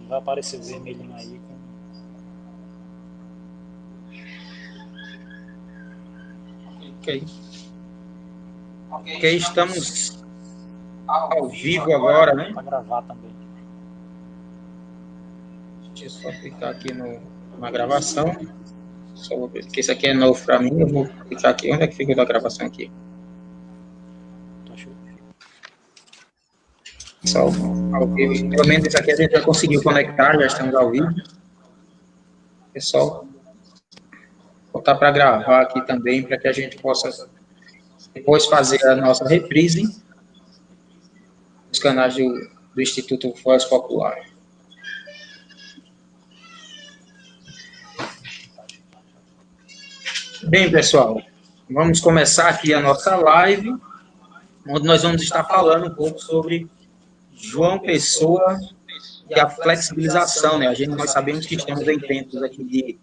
Ele vai aparecer vermelhinho aí. Ok. Ok, estamos ao vivo agora, né? Para gravar também. Deixa eu só clicar aqui na gravação. Só vou ver, porque isso aqui é novo para mim. Eu vou clicar aqui. Onde é que fica a gravação aqui? Só ao vivo. Pelo menos isso aqui a gente já conseguiu conectar, já estamos ao vivo. É só botar para gravar aqui também, para que a gente possa depois fazer a nossa reprise nos canais do Instituto Voz Popular. Bem, pessoal, vamos começar aqui a nossa live, onde nós vamos estar falando um pouco sobre João Pessoa e a flexibilização, né? Nós sabemos que estamos em tempos aqui de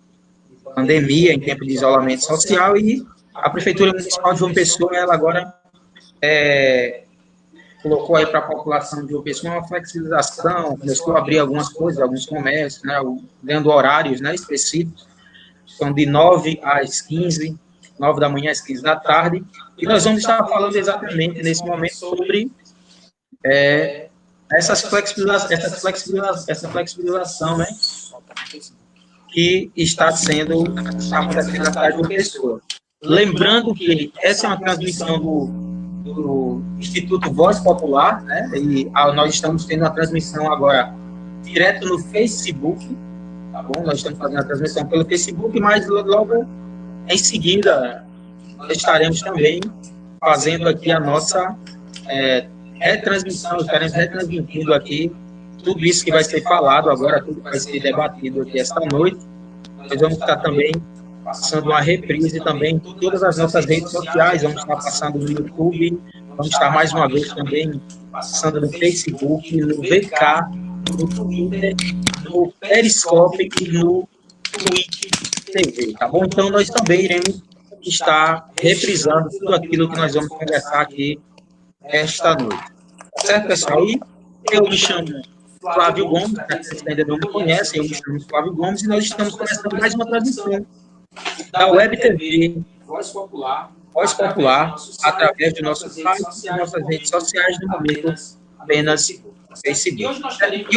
pandemia, em tempo de isolamento social, e a Prefeitura Municipal de João Pessoa, ela agora colocou aí para a população de João Pessoa uma flexibilização, começou a abrir algumas coisas, alguns comércios, né? Dando horários, né, específicos, são de 9 às 15, 9 da manhã às 15 da tarde, e nós vamos estar falando exatamente nesse momento sobre essa flexibilização, né, que está acontecendo na cidade de João Pessoa. Lembrando que essa é uma transmissão do Instituto Voz Popular, né, e nós estamos tendo uma transmissão agora direto no Facebook, tá bom? Nós estamos fazendo a transmissão pelo Facebook, mas logo em seguida nós estaremos também fazendo aqui a nossa retransmissão, estaremos retransmitindo aqui tudo isso que vai ser falado agora, tudo que vai ser debatido aqui esta noite. Nós vamos estar também passando uma reprise também em todas as nossas redes sociais, vamos estar passando no YouTube, vamos estar mais uma vez também passando no Facebook, no VK, no Twitter, no Periscope e no Twitch TV, tá bom? Então, nós também iremos estar reprisando tudo aquilo que nós vamos conversar aqui esta noite. Certo, pessoal? E eu me chamo Flávio Gomes, para vocês que ainda não me conhecem, eu me chamo Flávio Gomes, e nós estamos começando mais uma transmissão da Web TV Voz Popular, através do nosso site e nossas redes sociais, no momento apenas Facebook. E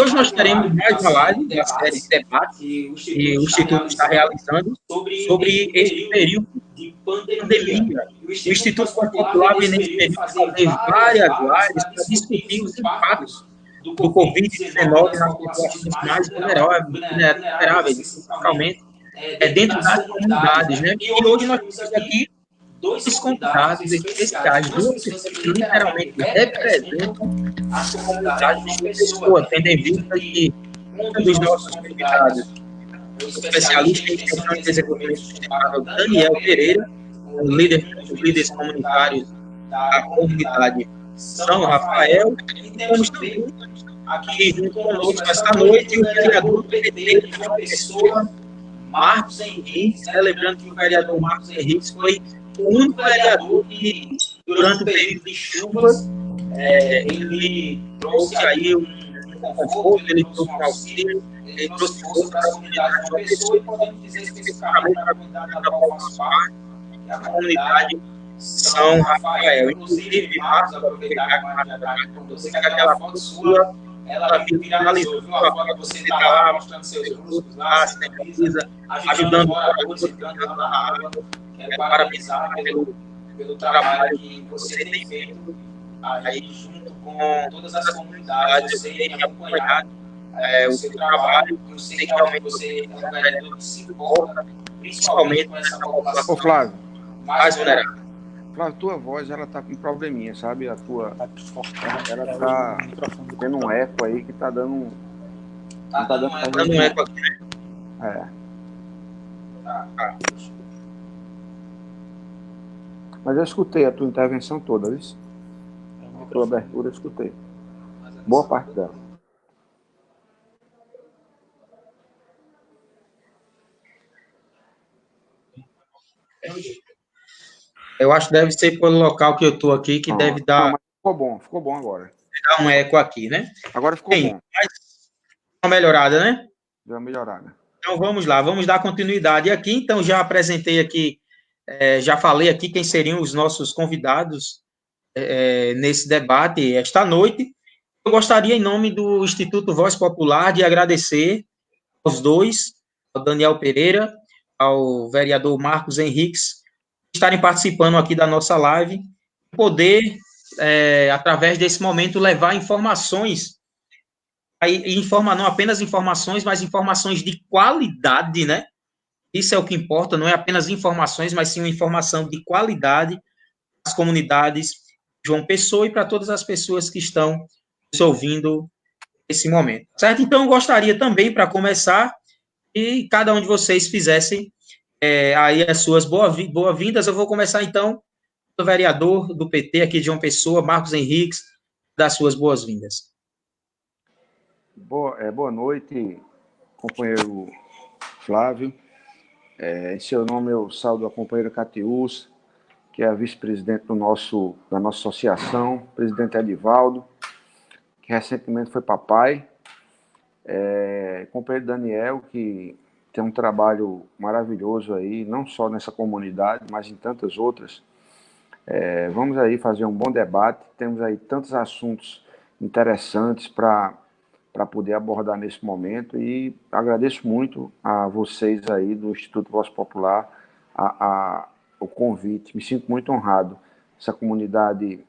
hoje nós teremos mais uma live, uma série de debates que o Instituto está realizando sobre este período de pandemia. O Instituto Voz Popular vem nesse período fazer várias lives para discutir os impactos do Covid-19 nas populações mais vulneráveis, principalmente dentro das comunidades, né? E hoje nós temos aqui dois convidados especiais, duas pessoas que literalmente representam a comunidade de Pessoa, tendo em vista que um dos nossos convidados, o especialista em gestão de desenvolvimento sustentável, Daniel Pereira, um dos líderes comunitários da comunidade São Rafael, e temos também aqui junto conosco esta noite o vereador do PT de João Pessoa, Marcos Henrique, lembrando que o vereador Marcos Henrique foi o único vereador que, durante o período de chuvas, ele trouxe aí um conforto, ele trouxe um auxílio, ele trouxe força para a comunidade de João Pessoa, e podemos dizer especificamente para a comunidade da qual faço parte, que é a comunidade São Rafael. Inclusive, Marcos, aproveitar com você que aquela foto sua, ela viralizou, viu? A foto que você está lá mostrando seus grupos lá, sem camisa, ajudando moradores, entrando lá na água. Quero parabenizar pelo trabalho que você tem feito aí junto com todas as comunidades. Você tem acompanhado o seu trabalho. Eu sei que realmente você é um vereador que se importa, principalmente com essa população. Ô, Flávio, mais vulnerável. Flávio, tua voz, ela tá com probleminha, sabe? Ela tá tendo um eco aí que tá dando Tá dando um eco aqui, né? Mas eu escutei a tua intervenção toda, viu? A tua abertura eu escutei. Boa parte dela. Eu acho que deve ser pelo local que eu estou aqui, que deve dar... Não, mas ficou bom agora. Dar um eco aqui, né? Agora ficou bom. Uma melhorada, né? Deu uma melhorada. Então vamos lá, vamos dar continuidade aqui. Então já apresentei aqui, já falei aqui quem seriam os nossos convidados nesse debate esta noite. Eu gostaria, em nome do Instituto Voz Popular, de agradecer aos dois, ao Daniel Pereira, ao vereador Marcos Henriques, estarem participando aqui da nossa live, poder, através desse momento, levar informações, e informar não apenas informações, mas informações de qualidade, né? Isso é o que importa, não é apenas informações, mas sim uma informação de qualidade às comunidades de João Pessoa e para todas as pessoas que estão nos ouvindo nesse momento. Certo? Então, eu gostaria também, para começar, que cada um de vocês fizessem aí as suas boas-vindas. Eu vou começar, então, do vereador do PT aqui de João Pessoa, Marcos Henriques, das suas boas-vindas. Boa noite, companheiro Flávio. Em seu nome eu saúdo a companheira Catiús, que é a vice-presidente da nossa associação, presidente Edivaldo, que recentemente foi papai, companheiro Daniel, que tem um trabalho maravilhoso aí, não só nessa comunidade, mas em tantas outras. Vamos aí fazer um bom debate, temos aí tantos assuntos interessantes para poder abordar nesse momento e agradeço muito a vocês aí do Instituto Voz Popular o convite, me sinto muito honrado. Essa comunidade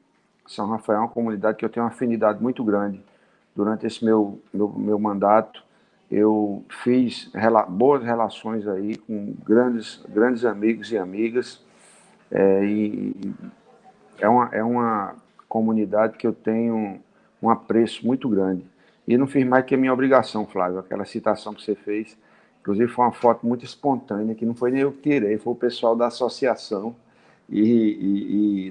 São Rafael é uma comunidade que eu tenho uma afinidade muito grande. Durante esse meu mandato, eu fiz boas relações aí com grandes amigos e amigas, e é uma comunidade que eu tenho um apreço muito grande. E não fiz mais que a minha obrigação, Flávio, aquela citação que você fez. Inclusive foi uma foto muito espontânea, que não foi nem eu que tirei, foi o pessoal da associação.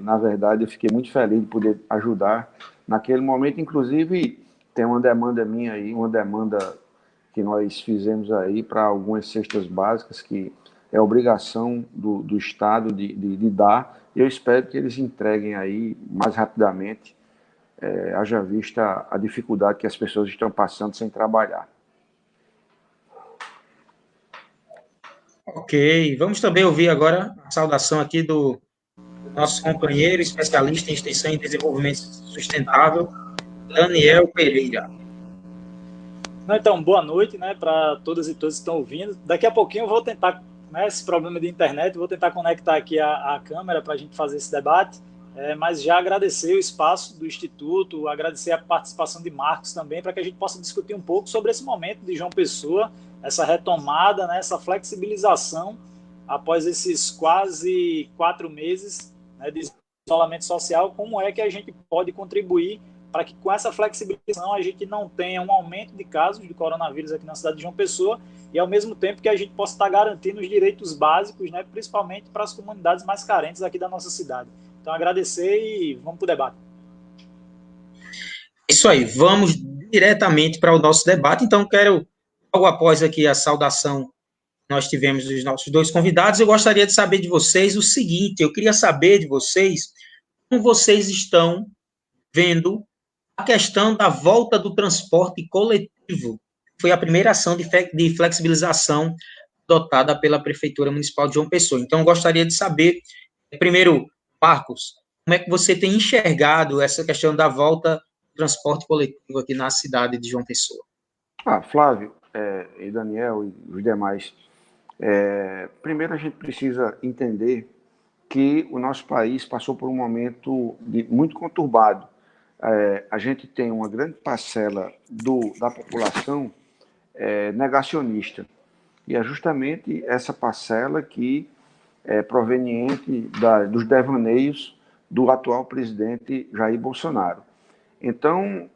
Na verdade, eu fiquei muito feliz de poder ajudar. Naquele momento, inclusive, tem uma demanda minha aí, uma demanda que nós fizemos aí para algumas cestas básicas, que é obrigação do Estado de dar. Eu espero que eles entreguem aí mais rapidamente, haja vista a dificuldade que as pessoas estão passando sem trabalhar. Ok, vamos também ouvir agora a saudação aqui do nosso companheiro especialista em extensão e desenvolvimento sustentável, Daniel Pereira. Então, boa noite, né, para todas e todos que estão ouvindo. Daqui a pouquinho eu vou tentar, né, esse problema de internet, vou tentar conectar aqui a câmera para a gente fazer esse debate, mas já agradecer o espaço do Instituto, agradecer a participação de Marcos também, para que a gente possa discutir um pouco sobre esse momento de João Pessoa, essa retomada, né, essa flexibilização após esses quase 4 meses, né, de isolamento social, como é que a gente pode contribuir para que com essa flexibilização a gente não tenha um aumento de casos de coronavírus aqui na cidade de João Pessoa e, ao mesmo tempo, que a gente possa estar garantindo os direitos básicos, né, principalmente para as comunidades mais carentes aqui da nossa cidade. Então, agradecer e vamos para o debate. Isso aí, vamos diretamente para o nosso debate. Então, quero, logo após aqui a saudação que nós tivemos dos nossos dois convidados, eu gostaria de saber de vocês o seguinte, eu queria saber de vocês como vocês estão vendo a questão da volta do transporte coletivo. Foi a primeira ação de flexibilização adotada pela Prefeitura Municipal de João Pessoa. Então, eu gostaria de saber, primeiro, Marcos, como é que você tem enxergado essa questão da volta do transporte coletivo aqui na cidade de João Pessoa? Flávio, e Daniel e os demais, primeiro a gente precisa entender que o nosso país passou por um momento muito conturbado. A gente tem uma grande parcela da população negacionista. E é justamente essa parcela que é proveniente dos devaneios do atual presidente Jair Bolsonaro. Então,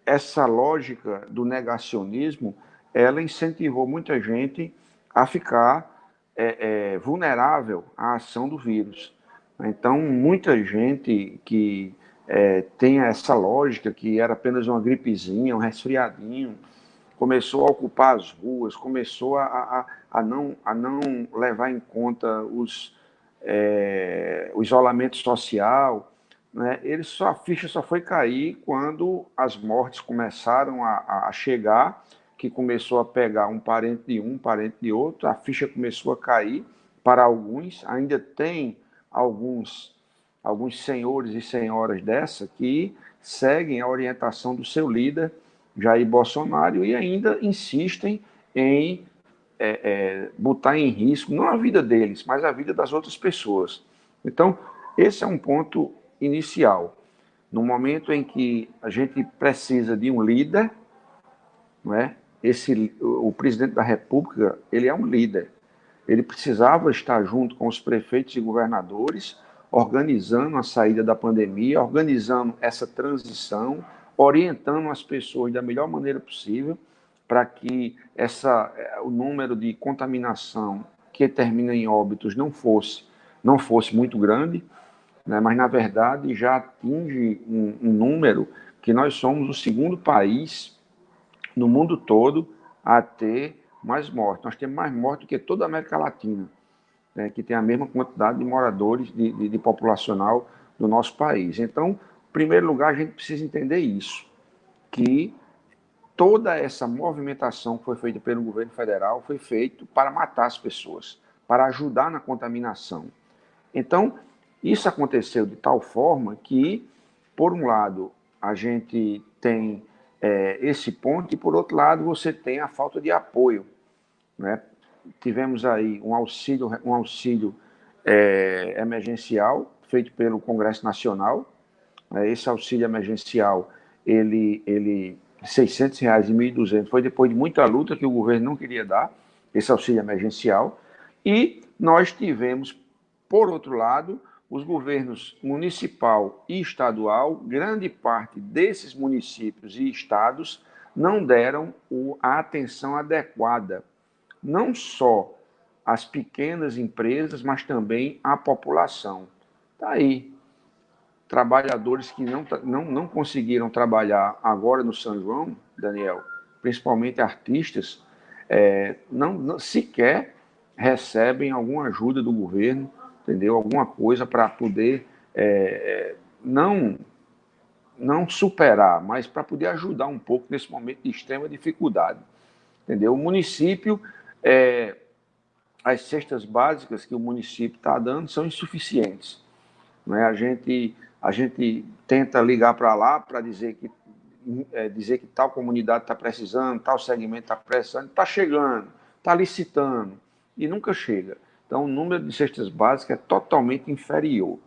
essa lógica do negacionismo, ela incentivou muita gente a ficar vulnerável à ação do vírus. Então, muita gente que tem essa lógica, que era apenas uma gripezinha, um resfriadinho, começou a ocupar as ruas, começou a não levar em conta o isolamento social, né? A ficha só foi cair quando as mortes começaram a chegar, que começou a pegar um parente de um, parente de outro, a ficha começou a cair para alguns, ainda tem alguns senhores e senhoras dessa que seguem a orientação do seu líder, Jair Bolsonaro, e ainda insistem em botar em risco, não a vida deles, mas a vida das outras pessoas. Então, esse é um ponto inicial. No momento em que a gente precisa de um líder, não é? O presidente da República, ele é um líder. Ele precisava estar junto com os prefeitos e governadores, organizando a saída da pandemia, organizando essa transição, orientando as pessoas da melhor maneira possível para que o número de contaminação que termina em óbitos não fosse muito grande, né? Mas, na verdade, já atinge um número que nós somos o segundo país no mundo todo a ter mais mortes. Nós temos mais mortes do que toda a América Latina, né, que tem a mesma quantidade de moradores, de populacional do nosso país. Então, em primeiro lugar, a gente precisa entender isso, que toda essa movimentação que foi feita pelo governo federal foi feita para matar as pessoas, para ajudar na contaminação. Então, isso aconteceu de tal forma que, por um lado, a gente tem esse ponto, e, por outro lado, você tem a falta de apoio, né? Tivemos aí um auxílio emergencial feito pelo Congresso Nacional. Esse auxílio emergencial, ele R$600 e R$1.200, foi depois de muita luta que o governo não queria dar esse auxílio emergencial. E nós tivemos, por outro lado, os governos municipal e estadual, grande parte desses municípios e estados não deram a atenção adequada, não só às pequenas empresas, mas também à população. Está aí, trabalhadores que não conseguiram trabalhar agora no São João, Daniel, principalmente artistas, não sequer recebem alguma ajuda do governo, entendeu? Alguma coisa para poder não superar, mas para poder ajudar um pouco nesse momento de extrema dificuldade, entendeu? O município, as cestas básicas que o município está dando são insuficientes, não é? A gente tenta ligar para lá para dizer que tal comunidade está precisando, tal segmento está precisando, está chegando, está licitando, e nunca chega. Então, o número de cestas básicas é totalmente inferior.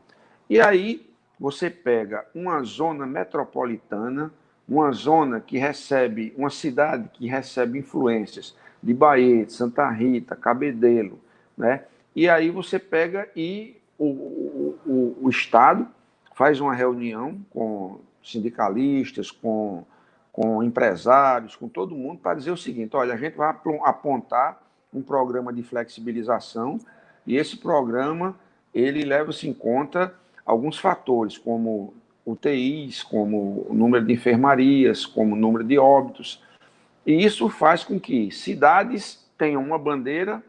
E aí, você pega uma zona metropolitana, uma zona que recebe, uma cidade que recebe influências de Bahia, de Santa Rita, Cabedelo, né? E aí você pega e o Estado faz uma reunião com sindicalistas, com empresários, com todo mundo, para dizer o seguinte: olha, a gente vai apontar um programa de flexibilização, e esse programa ele leva-se em conta alguns fatores, como UTIs, como o número de enfermarias, como o número de óbitos, e isso faz com que cidades tenham uma bandeira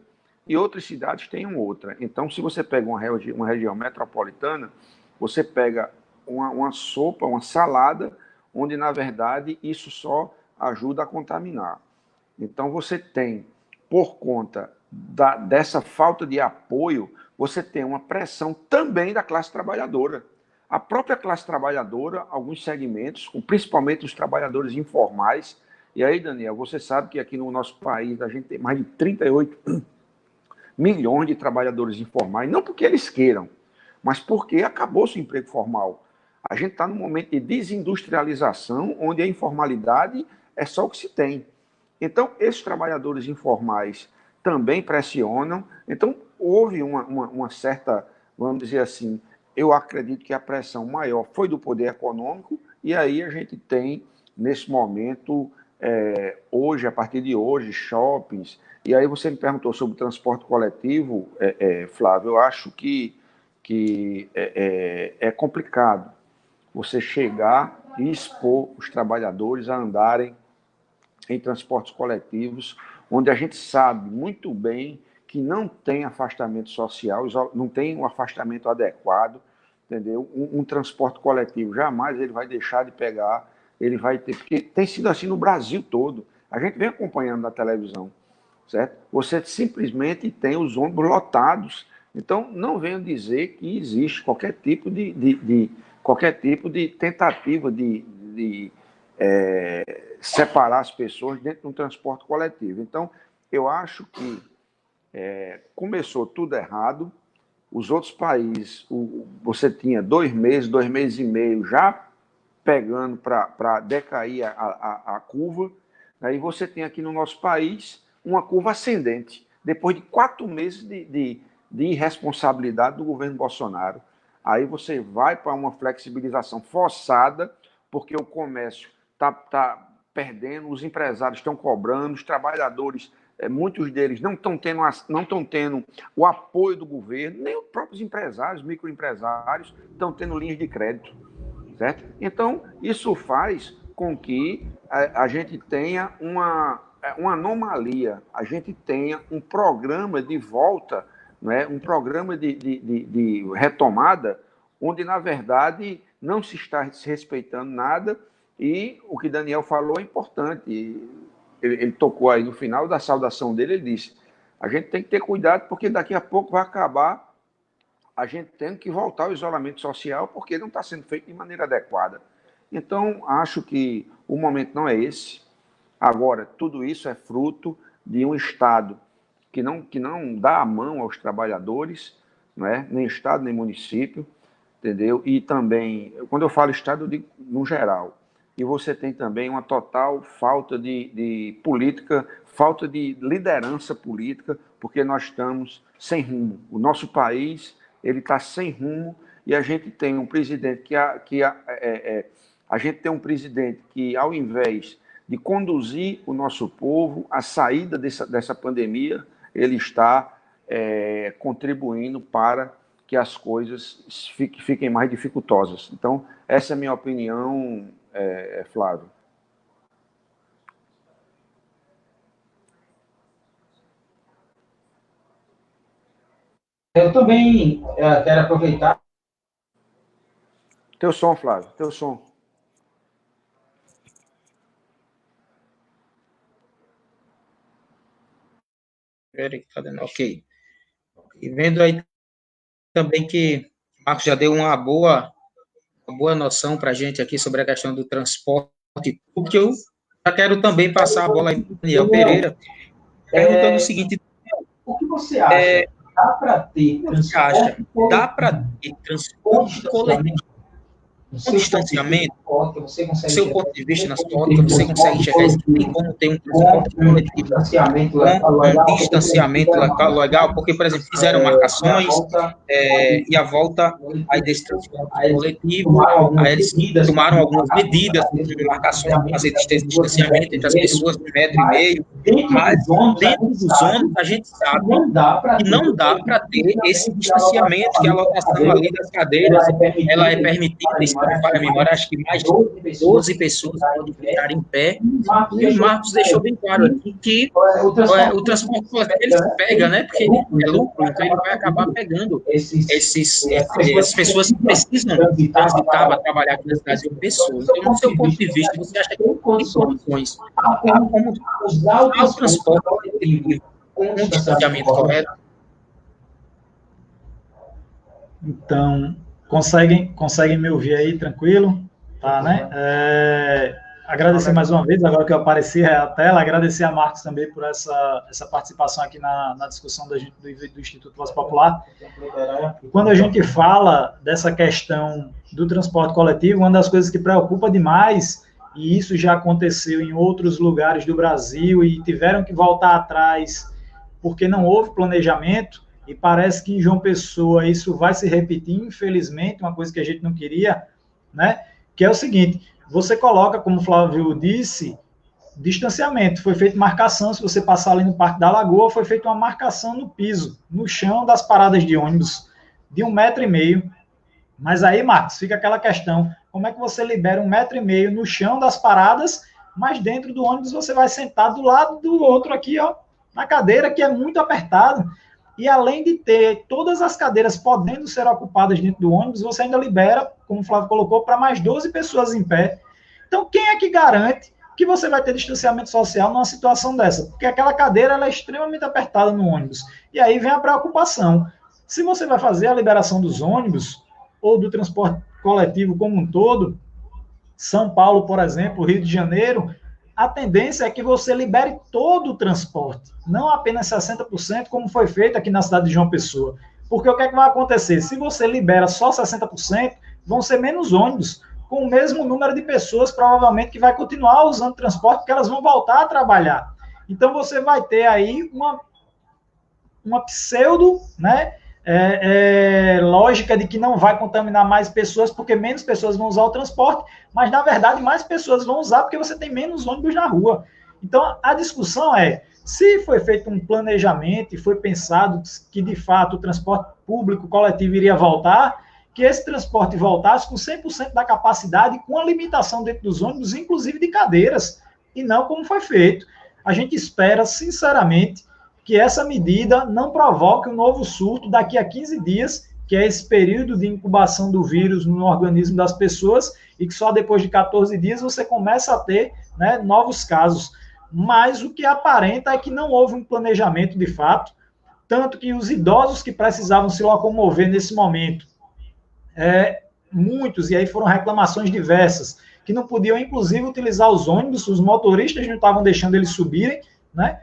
e outras cidades tenham outra. Então, se você pega uma região metropolitana, você pega uma sopa, uma salada, onde, na verdade, isso só ajuda a contaminar. Então, você tem, por conta dessa falta de apoio, você tem uma pressão também da classe trabalhadora. A própria classe trabalhadora, alguns segmentos, principalmente os trabalhadores informais. E aí, Daniel, você sabe que aqui no nosso país a gente tem mais de 38 milhões de trabalhadores informais, não porque eles queiram, mas porque acabou-se o emprego formal. A gente está num momento de desindustrialização, onde a informalidade é só o que se tem. Então, esses trabalhadores informais também pressionam. Então, houve uma certa, vamos dizer assim, eu acredito que a pressão maior foi do poder econômico, e aí a gente tem, nesse momento, hoje, a partir de hoje, shoppings. E aí você me perguntou sobre o transporte coletivo, Flávio. Eu acho que é complicado você chegar e expor os trabalhadores a andarem em transportes coletivos, onde a gente sabe muito bem que não tem afastamento social, não tem um afastamento adequado, entendeu? Um transporte coletivo jamais ele vai deixar de pegar, ele vai ter, porque tem sido assim no Brasil todo. A gente vem acompanhando na televisão, certo? Você simplesmente tem os ônibus lotados. Então, não venham dizer que existe qualquer tipo de tentativa de separar as pessoas dentro de um transporte coletivo. Então, eu acho que começou tudo errado. Os outros países, você tinha 2 meses e meio já pegando para decair a curva. Aí você tem aqui no nosso país uma curva ascendente, depois de 4 meses de irresponsabilidade do governo Bolsonaro. Aí você vai para uma flexibilização forçada, porque o comércio está perdendo, os empresários estão cobrando, os trabalhadores, muitos deles não estão tendo o apoio do governo, nem os próprios empresários, microempresários, estão tendo linhas de crédito, certo? Então, isso faz com que a gente tenha uma anomalia, a gente tenha um programa de volta, né, um programa de retomada, onde, na verdade, não se está se respeitando nada, e o que Daniel falou é importante. Ele tocou aí no final da saudação dele, ele disse, a gente tem que ter cuidado, porque daqui a pouco vai acabar a gente tendo que voltar ao isolamento social, porque não está sendo feito de maneira adequada. Então, acho que o momento não é esse. Agora, tudo isso é fruto de um Estado que não dá a mão aos trabalhadores, não é? Nem Estado, nem município, entendeu? E também, quando eu falo Estado, eu digo no geral. E você tem também uma total falta de política, falta de liderança política, porque nós estamos sem rumo. O nosso país ele está sem rumo, e a gente tem um presidente que, ao invés de conduzir o nosso povo à saída dessa pandemia, ele está contribuindo para que as coisas fiquem mais dificultosas. Então, essa é a minha opinião, Flávio. Eu também quero aproveitar. Teu som, Flávio, teu som. Ok. E vendo aí também que o Marcos já deu uma boa noção para a gente aqui sobre a questão do transporte, porque eu já quero também passar a bola aí para o Daniel Pereira, perguntando o seguinte: o que você acha? Dá para ter transporte coletivo com distanciamento? Do seu ponto de vista, na sua ótica, você consegue enxergar isso? Tem como ter um transporte coletivo com um distanciamento legal? Porque, por exemplo, fizeram marcações e a volta aí desse transporte coletivo, aí eles tomaram algumas medidas, marcações para fazer distanciamento entre as pessoas, 1,5 m, mas dentro dos ônibus a gente sabe que não dá para ter esse distanciamento, que a lotação ali das cadeiras, ela é permitida, se não me falha a memória, acho que mais de 12 pessoas podem ficar em pé, e o Marcos deixou bem claro aqui que o transporte coletivo ele se pega, né, porque é lucro, então ele vai acabar pegando essas pessoas que precisam transitar para trabalhar aqui na cidade de pessoas. Então, no seu ponto de vista, você acha que tem condições como usar o transporte coletivo com um distanciamento correto? Então, conseguem me ouvir aí, tranquilo? Tá, né? Agradecer mais uma vez, agora que eu apareci a tela, agradecer a Marcos também por essa participação aqui na discussão do Instituto Voz Popular. Quando a gente fala dessa questão do transporte coletivo, uma das coisas que preocupa demais, e isso já aconteceu em outros lugares do Brasil, e tiveram que voltar atrás porque não houve planejamento, e parece que em João Pessoa isso vai se repetir, infelizmente, uma coisa que a gente não queria, né? Que é o seguinte: você coloca, como o Flávio disse, distanciamento, foi feita marcação, se você passar ali no Parque da Lagoa, foi feita uma marcação no piso, no chão das paradas de ônibus, de 1,5 m. Mas aí, Marcos, fica aquela questão, como é que você libera 1,5 m no chão das paradas, mas dentro do ônibus você vai sentar do lado do outro aqui, ó, na cadeira, que é muito apertado. E além de ter todas as cadeiras podendo ser ocupadas dentro do ônibus, você ainda libera, como o Flávio colocou, para mais 12 pessoas em pé. Então, quem é que garante que você vai ter distanciamento social numa situação dessa, porque aquela cadeira ela é extremamente apertada no ônibus. E aí vem a preocupação. Se você vai fazer a liberação dos ônibus ou do transporte coletivo como um todo, São Paulo, por exemplo, Rio de Janeiro, a tendência é que você libere todo o transporte, não apenas 60%, como foi feito aqui na cidade de João Pessoa. Porque o que é que vai acontecer? Se você libera só 60%, vão ser menos ônibus, com o mesmo número de pessoas, provavelmente, que vai continuar usando transporte, porque elas vão voltar a trabalhar. Então, você vai ter aí uma pseudo, né, lógica de que não vai contaminar mais pessoas, porque menos pessoas vão usar o transporte, mas, na verdade, mais pessoas vão usar porque você tem menos ônibus na rua. Então, a discussão é, se foi feito um planejamento e foi pensado que, de fato, o transporte público coletivo iria voltar, que esse transporte voltasse com 100% da capacidade, com a limitação dentro dos ônibus, inclusive de cadeiras, e não como foi feito. A gente espera, sinceramente, que essa medida não provoque um novo surto daqui a 15 dias, que é esse período de incubação do vírus no organismo das pessoas, e que só depois de 14 dias você começa a ter, né, novos casos. Mas o que aparenta é que não houve um planejamento de fato, tanto que os idosos que precisavam se locomover nesse momento, muitos, e aí foram reclamações diversas, que não podiam, inclusive, utilizar os ônibus, os motoristas não estavam deixando eles subirem, né,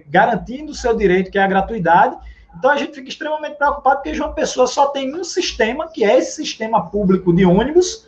garantindo o seu direito, que é a gratuidade. Então, a gente fica extremamente preocupado, porque João Pessoa só tem um sistema, que é esse sistema público de ônibus,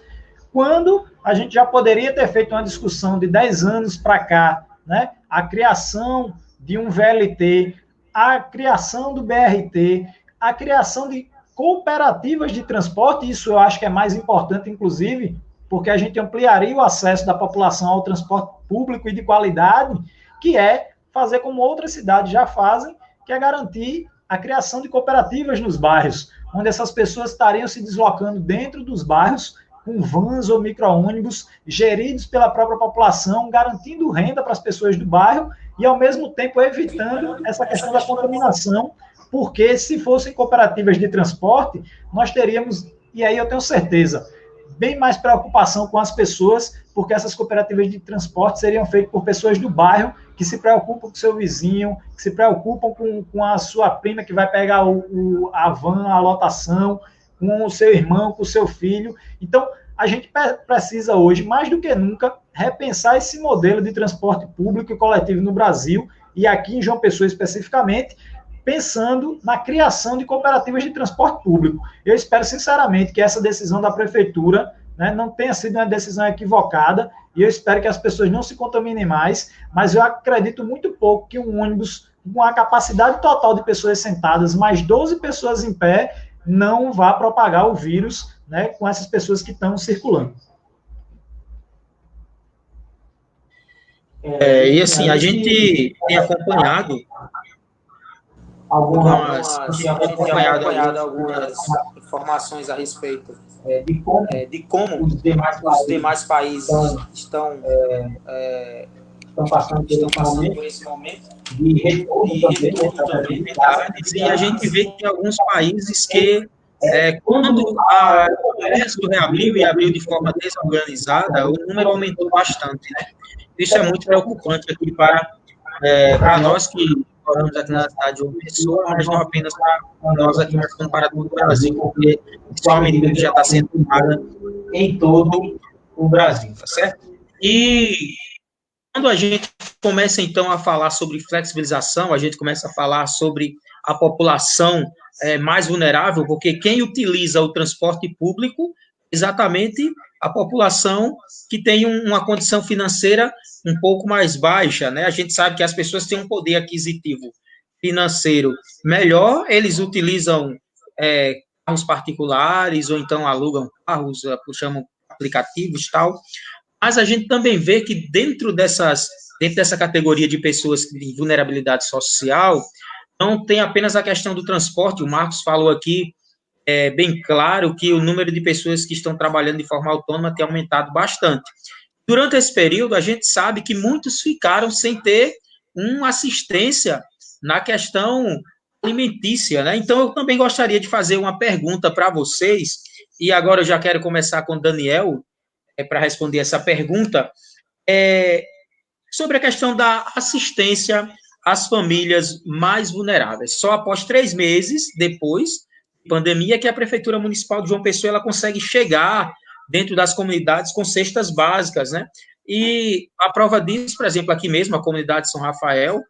quando a gente já poderia ter feito uma discussão de 10 anos para cá, né, a criação de um VLT, a criação do BRT, a criação de cooperativas de transporte, isso eu acho que é mais importante, inclusive, porque a gente ampliaria o acesso da população ao transporte público e de qualidade, que é fazer como outras cidades já fazem, que é garantir a criação de cooperativas nos bairros, onde essas pessoas estariam se deslocando dentro dos bairros, com vans ou micro-ônibus, geridos pela própria população, garantindo renda para as pessoas do bairro e, ao mesmo tempo, evitando essa questão da contaminação, porque se fossem cooperativas de transporte, nós teríamos, e aí eu tenho certeza, bem mais preocupação com as pessoas, porque essas cooperativas de transporte seriam feitas por pessoas do bairro que se preocupam com o seu vizinho, que se preocupam com a sua prima que vai pegar a van, a lotação, com o seu irmão, com o seu filho. Então, a gente precisa hoje, mais do que nunca, repensar esse modelo de transporte público e coletivo no Brasil, e aqui em João Pessoa especificamente, pensando na criação de cooperativas de transporte público. Eu espero, sinceramente, que essa decisão da prefeitura, né, não tenha sido uma decisão equivocada, e eu espero que as pessoas não se contaminem mais, mas eu acredito muito pouco que um ônibus com a capacidade total de pessoas sentadas, mais 12 pessoas em pé, não vá propagar o vírus, né, com essas pessoas que estão circulando. E assim, a gente tem acompanhado algumas informações a respeito de como os demais países estão passando por esse momento de retorno também, e a gente vê que em alguns países que quando o comércio reabriu e abriu de forma desorganizada, o número aumentou bastante, né? Isso é muito preocupante aqui para nós que moramos aqui na cidade de João Pessoa, mas não apenas para nós aqui, mas como para todo o Brasil, porque isso é uma medida que já está sendo tomada em todo o Brasil, tá certo? E quando a gente começa, então, a falar sobre flexibilização, a gente começa a falar sobre a população mais vulnerável, porque quem utiliza o transporte público, exatamente a população que tem uma condição financeira um pouco mais baixa, né? A gente sabe que as pessoas têm um poder aquisitivo financeiro melhor, eles utilizam carros particulares, ou então alugam carros, chamam aplicativos e tal, mas a gente também vê que dentro dessa categoria de pessoas de vulnerabilidade social, não tem apenas a questão do transporte, o Marcos falou aqui, bem claro que o número de pessoas que estão trabalhando de forma autônoma tem aumentado bastante. Durante esse período, a gente sabe que muitos ficaram sem ter uma assistência na questão alimentícia, né? Então, eu também gostaria de fazer uma pergunta para vocês, e agora eu já quero começar com o Daniel, para responder essa pergunta. sobre a questão da assistência às famílias mais vulneráveis. Só após 3 meses depois da pandemia que a Prefeitura Municipal de João Pessoa ela consegue chegar dentro das comunidades com cestas básicas, né? E a prova disso, por exemplo, aqui mesmo, a comunidade de São Rafael,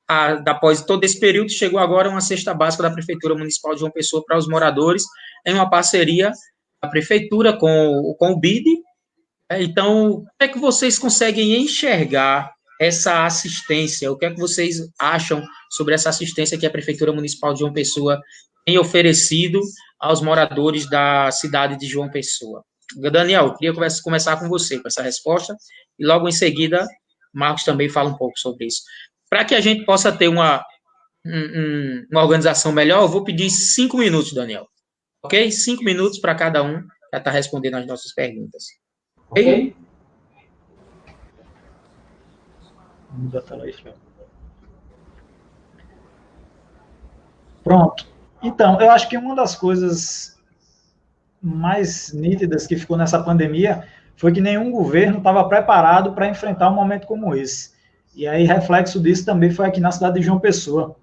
após todo esse período, chegou agora uma cesta básica da Prefeitura Municipal de João Pessoa para os moradores, em uma parceria da Prefeitura com o BID. Então, como é que vocês conseguem enxergar essa assistência? O que é que vocês acham sobre essa assistência que a Prefeitura Municipal de João Pessoa tem oferecido aos moradores da cidade de João Pessoa? Daniel, queria começar com você, com essa resposta, e logo em seguida, Marcos também fala um pouco sobre isso. Para que a gente possa ter uma organização melhor, eu vou pedir 5 minutos, Daniel. Ok? 5 minutos para cada um para estar respondendo as nossas perguntas. Ok? Pronto. Então, eu acho que uma das coisas mais nítidas que ficou nessa pandemia foi que nenhum governo estava preparado para enfrentar um momento como esse. E aí, reflexo disso também foi aqui na cidade de João Pessoa.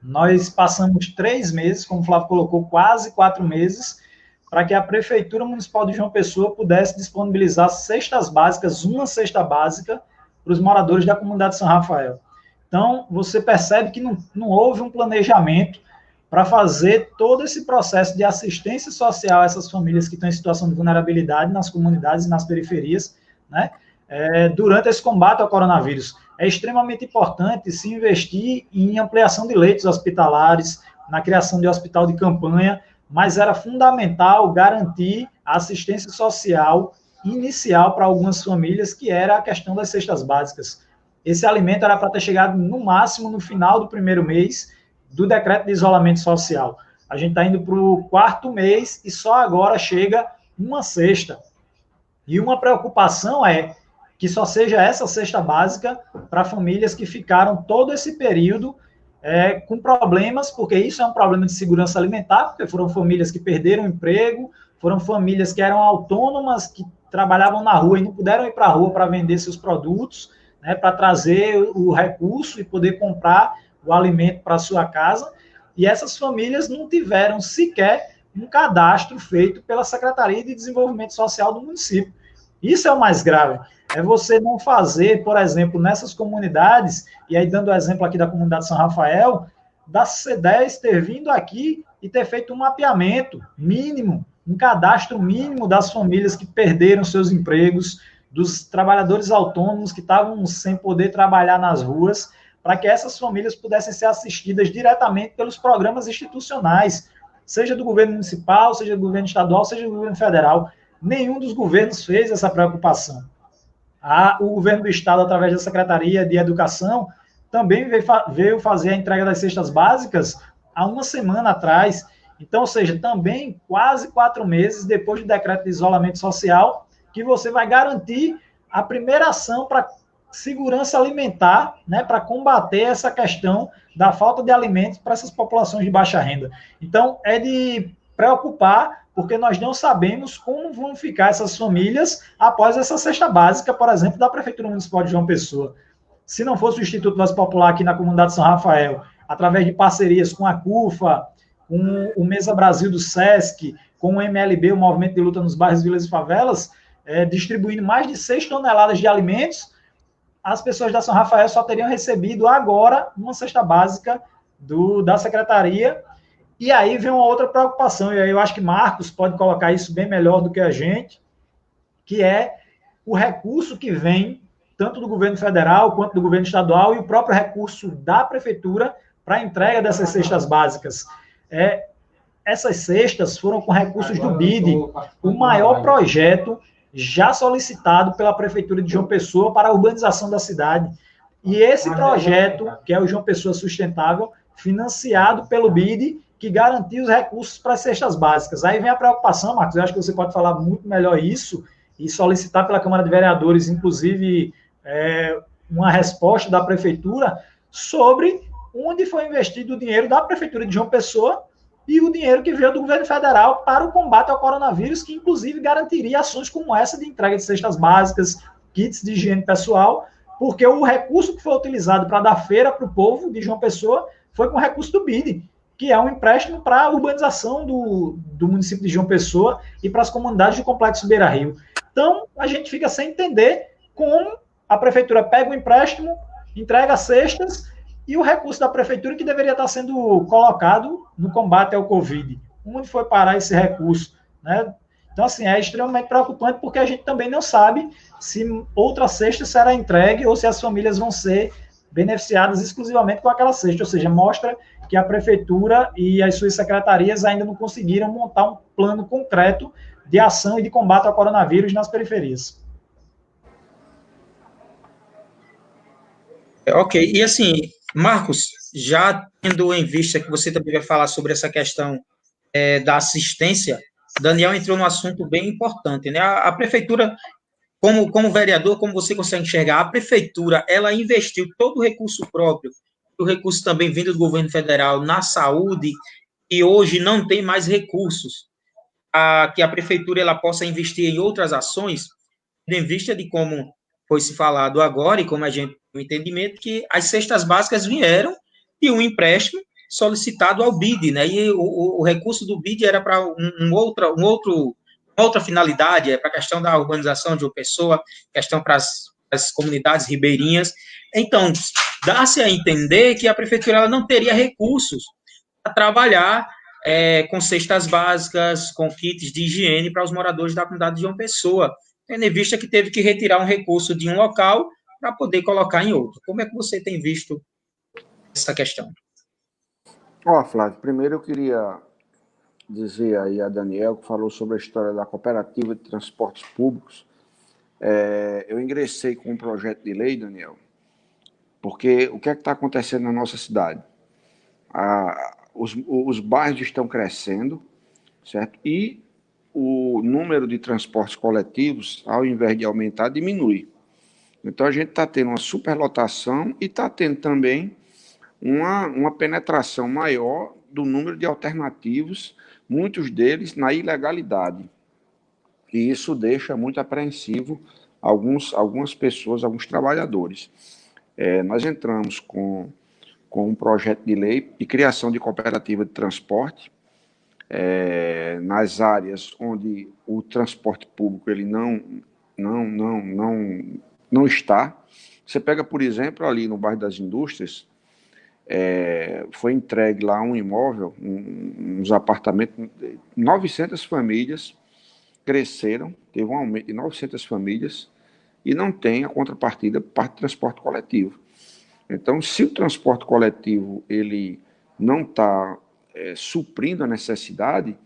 Nós passamos 3 meses, como o Flávio colocou, quase 4 meses, para que a Prefeitura Municipal de João Pessoa pudesse disponibilizar cestas básicas, uma cesta básica, para os moradores da comunidade de São Rafael. Então, você percebe que não houve um planejamento para fazer todo esse processo de assistência social a essas famílias que estão em situação de vulnerabilidade nas comunidades e nas periferias, né, durante esse combate ao coronavírus. É extremamente importante se investir em ampliação de leitos hospitalares, na criação de hospital de campanha, mas era fundamental garantir a assistência social inicial para algumas famílias, que era a questão das cestas básicas. Esse alimento era para ter chegado no máximo no final do 1º mês do decreto de isolamento social. A gente está indo para o 4º mês e só agora chega uma cesta. E uma preocupação é que só seja essa cesta básica para famílias que ficaram todo esse período com problemas, porque isso é um problema de segurança alimentar, porque foram famílias que perderam o emprego, foram famílias que eram autônomas, que trabalhavam na rua e não puderam ir para a rua para vender seus produtos, né, para trazer o recurso e poder comprar o alimento para a sua casa, e essas famílias não tiveram sequer um cadastro feito pela Secretaria de Desenvolvimento Social do município. Isso é o mais grave, é você não fazer, por exemplo, nessas comunidades, e aí dando o exemplo aqui da comunidade de São Rafael, da C10 ter vindo aqui e ter feito um mapeamento mínimo, um cadastro mínimo das famílias que perderam seus empregos, dos trabalhadores autônomos que estavam sem poder trabalhar nas ruas, para que essas famílias pudessem ser assistidas diretamente pelos programas institucionais, seja do governo municipal, seja do governo estadual, seja do governo federal. Nenhum dos governos fez essa preocupação. O governo do estado, através da Secretaria de Educação, também veio fazer a entrega das cestas básicas há uma semana atrás. Então, ou seja, também quase 4 meses depois do decreto de isolamento social, que você vai garantir a primeira ação para segurança alimentar, né, para combater essa questão da falta de alimentos para essas populações de baixa renda. Então, é de preocupar, porque nós não sabemos como vão ficar essas famílias após essa cesta básica, por exemplo, da Prefeitura Municipal de João Pessoa. Se não fosse o Instituto Voz Popular aqui na comunidade de São Rafael, através de parcerias com a CUFA, com o Mesa Brasil do SESC, com o MLB, o Movimento de Luta nos Bairros, Vilas e Favelas, distribuindo mais de 6 toneladas de alimentos, as pessoas da São Rafael só teriam recebido agora uma cesta básica da Secretaria. E aí vem uma outra preocupação, e aí eu acho que Marcos pode colocar isso bem melhor do que a gente, que é o recurso que vem tanto do governo federal quanto do governo estadual e o próprio recurso da prefeitura para a entrega dessas cestas básicas. Essas cestas foram com recursos do BID, o maior projeto já solicitado pela Prefeitura de João Pessoa para a urbanização da cidade. E esse projeto, que é o João Pessoa Sustentável, financiado pelo BID, que garantiu os recursos para as cestas básicas. Aí vem a preocupação, Marcos, eu acho que você pode falar muito melhor isso e solicitar pela Câmara de Vereadores, inclusive, uma resposta da Prefeitura sobre onde foi investido o dinheiro da Prefeitura de João Pessoa e o dinheiro que veio do governo federal para o combate ao coronavírus, que inclusive garantiria ações como essa de entrega de cestas básicas, kits de higiene pessoal, porque o recurso que foi utilizado para dar feira para o povo de João Pessoa foi com o recurso do BID, que é um empréstimo para a urbanização do município de João Pessoa e para as comunidades do Complexo Beira Rio. Então, a gente fica sem entender como a prefeitura pega o empréstimo, entrega cestas, e o recurso da prefeitura que deveria estar sendo colocado no combate ao Covid. Onde foi parar esse recurso? Né? Então, assim, é extremamente preocupante porque a gente também não sabe se outra cesta será entregue ou se as famílias vão ser beneficiadas exclusivamente com aquela cesta. Ou seja, mostra que a prefeitura e as suas secretarias ainda não conseguiram montar um plano concreto de ação e de combate ao coronavírus nas periferias. Ok, e assim, Marcos, já tendo em vista que você também vai falar sobre essa questão da assistência, Daniel entrou num assunto bem importante, né? A prefeitura, como vereador, como você consegue enxergar, a prefeitura, ela investiu todo o recurso próprio, o recurso também vindo do governo federal na saúde, e hoje não tem mais recursos que a prefeitura ela possa investir em outras ações, em vista de como foi se falado agora, e como a gente tem o entendimento, que as cestas básicas vieram de um empréstimo solicitado ao BID, né? E o recurso do BID era para outra finalidade, é para a questão da urbanização de uma pessoa, questão para as comunidades ribeirinhas. Então, dá-se a entender que a prefeitura ela não teria recursos para trabalhar com cestas básicas, com kits de higiene para os moradores da comunidade de João Pessoa, tendo em vista que teve que retirar um recurso de um local para poder colocar em outro. Como é que você tem visto essa questão? Flávio, primeiro eu queria dizer aí a Daniel, que falou sobre a história da Cooperativa de Transportes Públicos. Eu ingressei com um projeto de lei, Daniel, porque o que é que está acontecendo na nossa cidade? Os bairros estão crescendo, certo? E o número de transportes coletivos, ao invés de aumentar, diminui. Então, a gente está tendo uma superlotação e está tendo também uma penetração maior do número de alternativos, muitos deles na ilegalidade. E isso deixa muito apreensivo algumas pessoas, alguns trabalhadores. Nós entramos com um projeto de lei de criação de cooperativa de transporte, nas áreas onde o transporte público ele não está. Você pega, por exemplo, ali no bairro das Indústrias, foi entregue lá um imóvel, uns apartamentos, 900 famílias cresceram, teve um aumento de 900 famílias e não tem a contrapartida parte do transporte coletivo. Então, se o transporte coletivo ele não está suprindo a necessidade,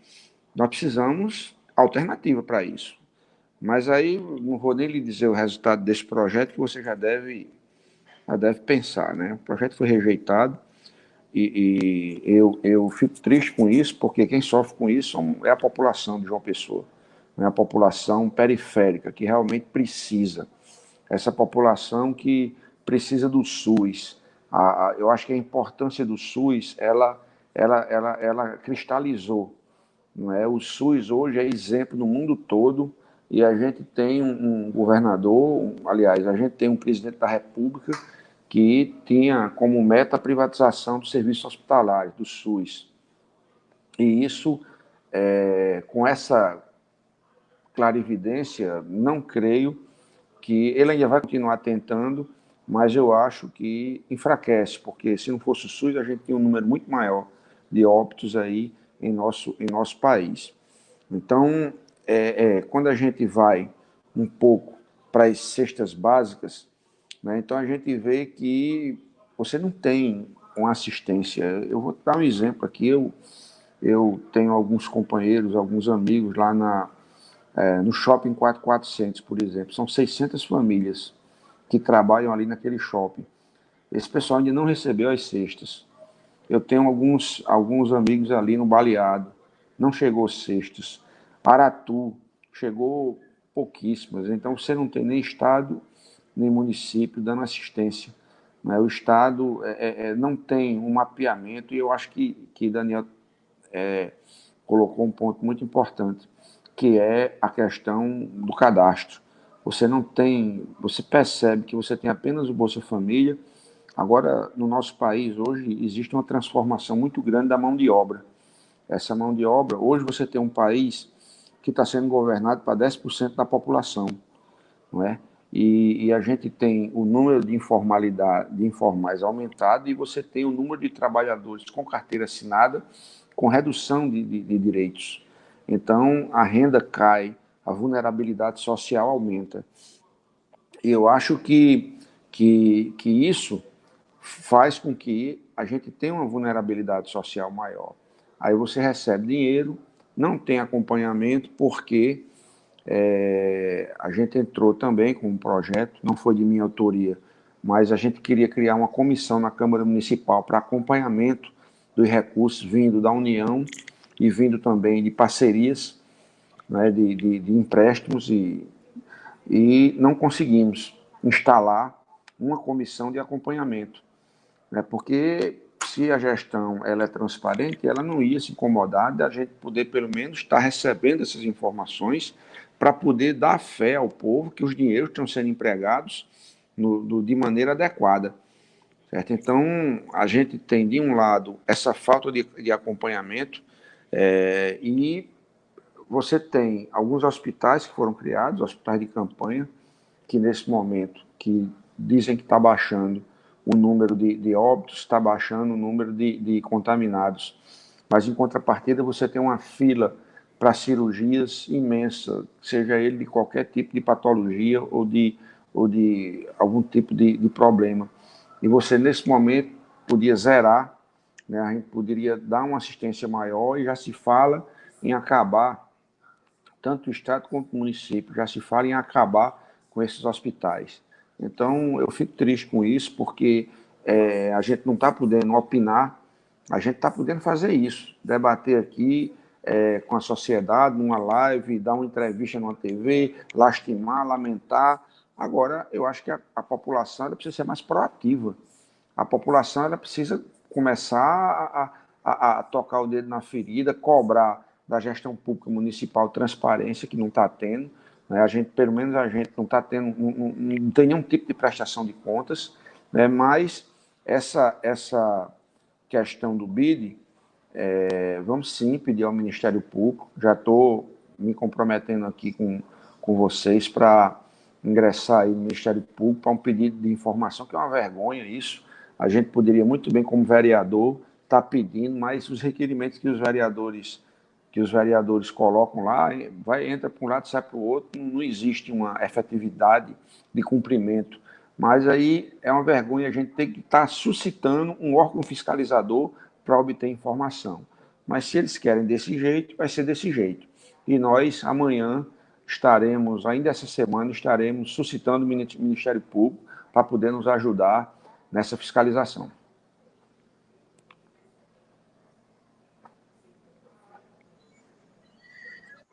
nós precisamos alternativa para isso. Mas aí não vou nem lhe dizer o resultado desse projeto, que você já deve pensar, né? O projeto foi rejeitado e eu fico triste com isso, porque quem sofre com isso é a população de João Pessoa, é a população periférica, que realmente precisa. Essa população que precisa do SUS. Eu acho que a importância do SUS, ela cristalizou. Não é? O SUS hoje é exemplo no mundo todo e a gente tem um governador, aliás, a gente tem um presidente da República que tinha como meta a privatização do serviço hospitalar, do SUS. E isso, com essa clarividência, não creio que ele ainda vai continuar tentando, mas eu acho que enfraquece, porque se não fosse o SUS, a gente tinha um número muito maior de óbitos aí em nosso país. Então, quando a gente vai um pouco para as cestas básicas, né, então a gente vê que você não tem uma assistência. Eu vou dar um exemplo aqui, eu tenho alguns companheiros, alguns amigos lá no Shopping 4400, por exemplo. São 600 famílias que trabalham ali naquele shopping. Esse pessoal ainda não recebeu as cestas. Eu tenho alguns amigos ali no Baleado, não chegou cestas. Aratu, chegou pouquíssimas. Então, você não tem nem Estado, nem município dando assistência. Né? O Estado não tem um mapeamento, e eu acho que Daniel colocou um ponto muito importante, que é a questão do cadastro. você não tem, você percebe que você tem apenas o Bolsa Família. Agora, no nosso país, hoje, existe uma transformação muito grande da mão de obra. Essa mão de obra, hoje você tem um país que está sendo governado para 10% da população, não é? E a gente tem o número de informalidade, de informais aumentado, e você tem o número de trabalhadores com carteira assinada com redução de direitos. Então, a renda cai, a vulnerabilidade social aumenta. E eu acho que isso faz com que a gente tenha uma vulnerabilidade social maior. Aí você recebe dinheiro, não tem acompanhamento, porque a gente entrou também com um projeto, não foi de minha autoria, mas a gente queria criar uma comissão na Câmara Municipal para acompanhamento dos recursos vindo da União e vindo também de parcerias, né, de empréstimos, e não conseguimos instalar uma comissão de acompanhamento, né, porque se a gestão ela é transparente, ela não ia se incomodar de a gente poder, pelo menos, estar recebendo essas informações para poder dar fé ao povo que os dinheiros estão sendo empregados de maneira adequada. Certo? Então, a gente tem, de um lado, essa falta de acompanhamento, e você tem alguns hospitais que foram criados, hospitais de campanha, que nesse momento, que dizem que está baixando o número de óbitos, está baixando o número de contaminados. Mas, em contrapartida, você tem uma fila para cirurgias imensa, seja ele de qualquer tipo de patologia ou de algum tipo de problema. E você, nesse momento, podia zerar, né? A gente poderia dar uma assistência maior, e já se fala em acabar, tanto o Estado quanto o município, já se fala em acabar com esses hospitais. Então, eu fico triste com isso, porque a gente não está podendo opinar, a gente está podendo fazer isso, debater aqui com a sociedade, numa live, dar uma entrevista numa TV, lastimar, lamentar. Agora, eu acho que a população ela precisa ser mais proativa. A população ela precisa começar a tocar o dedo na ferida, cobrar da gestão pública municipal transparência, que não está tendo, né? Pelo menos a gente não está tendo, não tem nenhum tipo de prestação de contas, né? Mas essa questão do BID, vamos sim pedir ao Ministério Público, já estou me comprometendo aqui com vocês para ingressar aí no Ministério Público para um pedido de informação, que é uma vergonha isso. A gente poderia muito bem, como vereador, estar pedindo, mas os requerimentos que os vereadores colocam lá, entra para um lado, sai para o outro, não existe uma efetividade de cumprimento. Mas aí é uma vergonha a gente ter que estar suscitando um órgão fiscalizador para obter informação. Mas se eles querem desse jeito, vai ser desse jeito. E nós, amanhã, ainda essa semana, estaremos suscitando o Ministério Público para poder nos ajudar nessa fiscalização.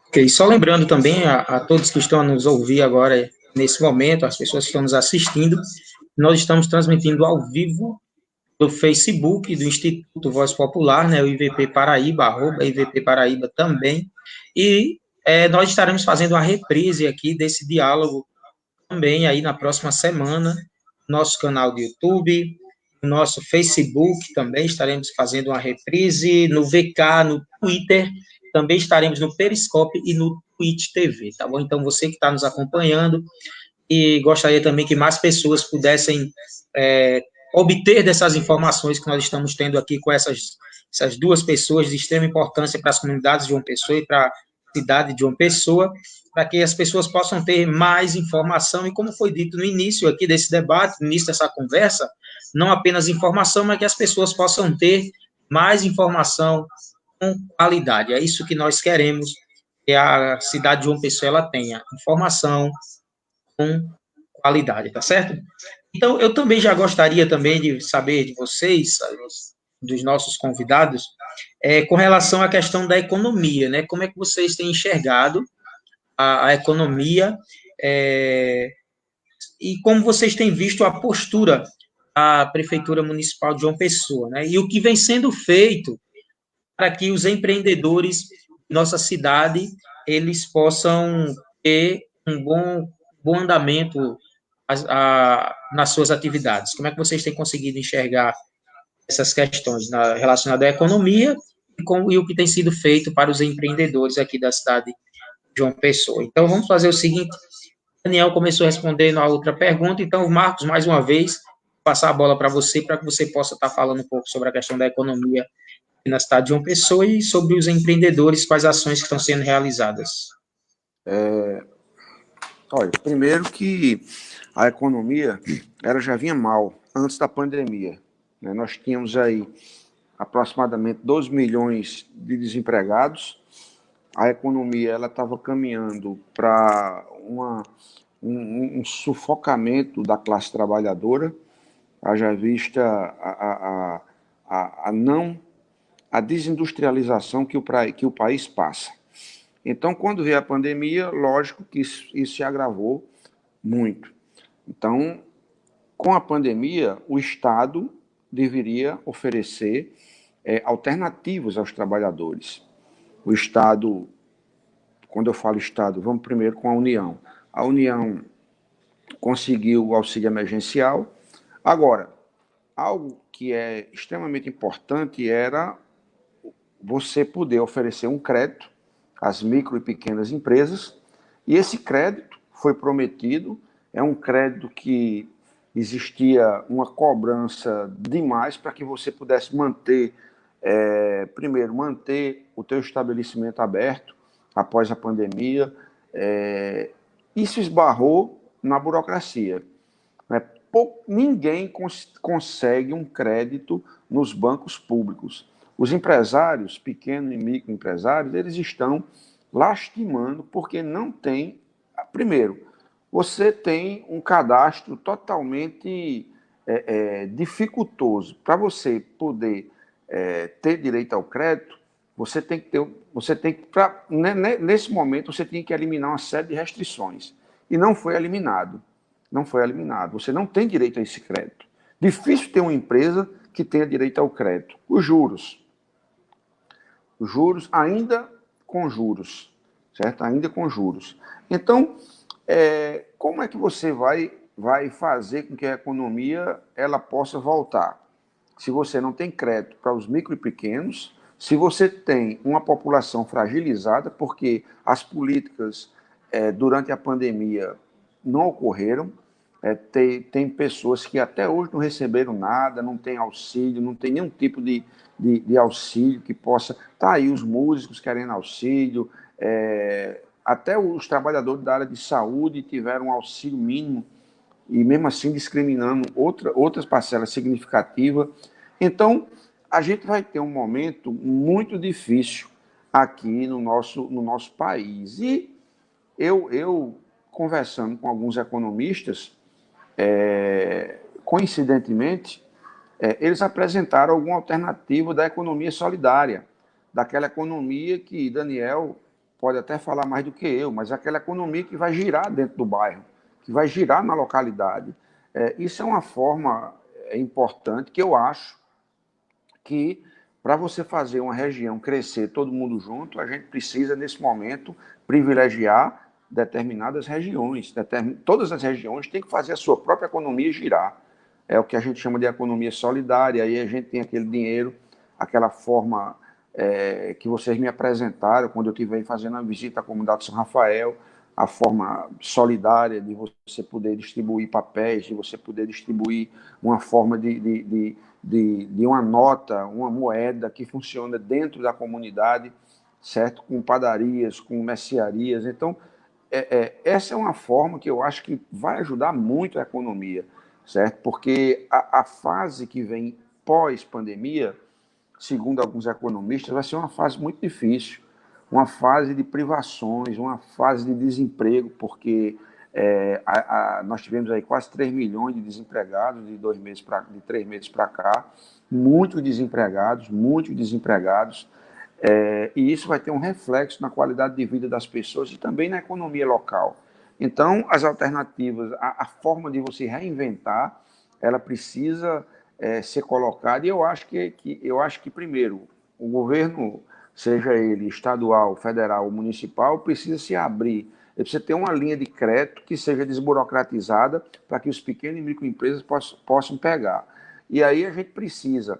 Ok, só lembrando também a todos que estão a nos ouvir agora, nesse momento, as pessoas que estão nos assistindo, nós estamos transmitindo ao vivo do Facebook do Instituto Voz Popular, né, o IVP Paraíba, @IVP Paraíba também, e nós estaremos fazendo uma reprise aqui desse diálogo também aí na próxima semana, no nosso canal do YouTube, no nosso Facebook também estaremos fazendo uma reprise, no VK, no Twitter, também estaremos no Periscope e no Twitch TV, tá bom? Então, você que está nos acompanhando, e gostaria também que mais pessoas pudessem obter dessas informações que nós estamos tendo aqui com essas duas pessoas de extrema importância para as comunidades de João Pessoa e para a cidade de João Pessoa, para que as pessoas possam ter mais informação, e como foi dito no início aqui desse debate, no início dessa conversa, não apenas informação, mas que as pessoas possam ter mais informação com qualidade. É isso que nós queremos, que a cidade de João Pessoa ela tenha informação com qualidade, tá certo? Então, eu também já gostaria também de saber de vocês, dos nossos convidados, com relação à questão da economia, né? Como é que vocês têm enxergado a economia e como vocês têm visto a postura da Prefeitura Municipal de João Pessoa, né? E o que vem sendo feito para que os empreendedores de nossa cidade, eles possam ter um bom andamento nas suas atividades? Como é que vocês têm conseguido enxergar essas questões relacionadas à economia e o que tem sido feito para os empreendedores aqui da cidade de João Pessoa? Então, vamos fazer o seguinte: Daniel começou respondendo a outra pergunta, então, Marcos, mais uma vez, passar a bola para que você possa estar falando um pouco sobre a questão da economia na cidade de João Pessoa e sobre os empreendedores, quais ações que estão sendo realizadas. Olha, primeiro que a economia ela já vinha mal antes da pandemia, né? Nós tínhamos aí aproximadamente 12 milhões de desempregados. A economia ela estava caminhando para um sufocamento da classe trabalhadora, haja vista a desindustrialização que o país passa. Então, quando veio a pandemia, lógico que isso se agravou muito. Então, com a pandemia, o Estado deveria oferecer alternativas aos trabalhadores. O Estado, quando eu falo Estado, vamos primeiro com a União. A União conseguiu o auxílio emergencial. Agora, algo que é extremamente importante era você poder oferecer um crédito às micro e pequenas empresas, e esse crédito foi prometido, é um crédito que existia uma cobrança demais para que você pudesse manter, primeiro, manter o teu estabelecimento aberto após a pandemia. Isso esbarrou na burocracia. Né? Ninguém consegue um crédito nos bancos públicos. Os empresários, pequenos e microempresários, eles estão lastimando porque não tem... Primeiro, você tem um cadastro totalmente dificultoso. Para você poder ter direito ao crédito, você tem que ter... nesse momento, você tem que eliminar uma série de restrições. E não foi eliminado. Não foi eliminado. Você não tem direito a esse crédito. Difícil ter uma empresa que tenha direito ao crédito. Os juros ainda com juros, certo? Ainda com juros. Então, como é que você vai fazer com que a economia ela possa voltar? Se você não tem crédito para os micro e pequenos, se você tem uma população fragilizada, porque as políticas durante a pandemia não ocorreram, tem pessoas que até hoje não receberam nada, não tem auxílio, não tem nenhum tipo de auxílio que possa... Tá aí os músicos querendo auxílio, até os trabalhadores da área de saúde tiveram um auxílio mínimo e mesmo assim discriminando outras parcelas significativas. Então, a gente vai ter um momento muito difícil aqui no nosso país. E eu conversando com alguns economistas, coincidentemente, eles apresentaram alguma alternativa da economia solidária, daquela economia que Daniel pode até falar mais do que eu, mas aquela economia que vai girar dentro do bairro, que vai girar na localidade. Isso é uma forma importante que eu acho que, para você fazer uma região crescer todo mundo junto, a gente precisa, nesse momento, privilegiar determinadas regiões. Todas as regiões têm que fazer a sua própria economia girar. É o que a gente chama de economia solidária. Aí a gente tem aquele dinheiro, aquela forma que vocês me apresentaram quando eu estive fazendo a visita à comunidade São Rafael, a forma solidária de você poder distribuir papéis, de você poder distribuir uma forma de uma nota, uma moeda que funciona dentro da comunidade, certo? Com padarias, com mercearias. Então, essa é uma forma que eu acho que vai ajudar muito a economia, certo? Porque a fase que vem pós-pandemia, segundo alguns economistas, vai ser uma fase muito difícil, uma fase de privações, uma fase de desemprego, porque nós tivemos aí quase 3 milhões de desempregados de 3 meses para cá, muitos desempregados, e isso vai ter um reflexo na qualidade de vida das pessoas e também na economia local. Então, as alternativas, a forma de você reinventar, ela precisa ser colocada, e eu acho que primeiro, o governo, seja ele estadual, federal ou municipal, precisa se abrir Ele precisa ter uma linha de crédito que seja desburocratizada para que os pequenos e microempresas possam pegar. E aí a gente precisa...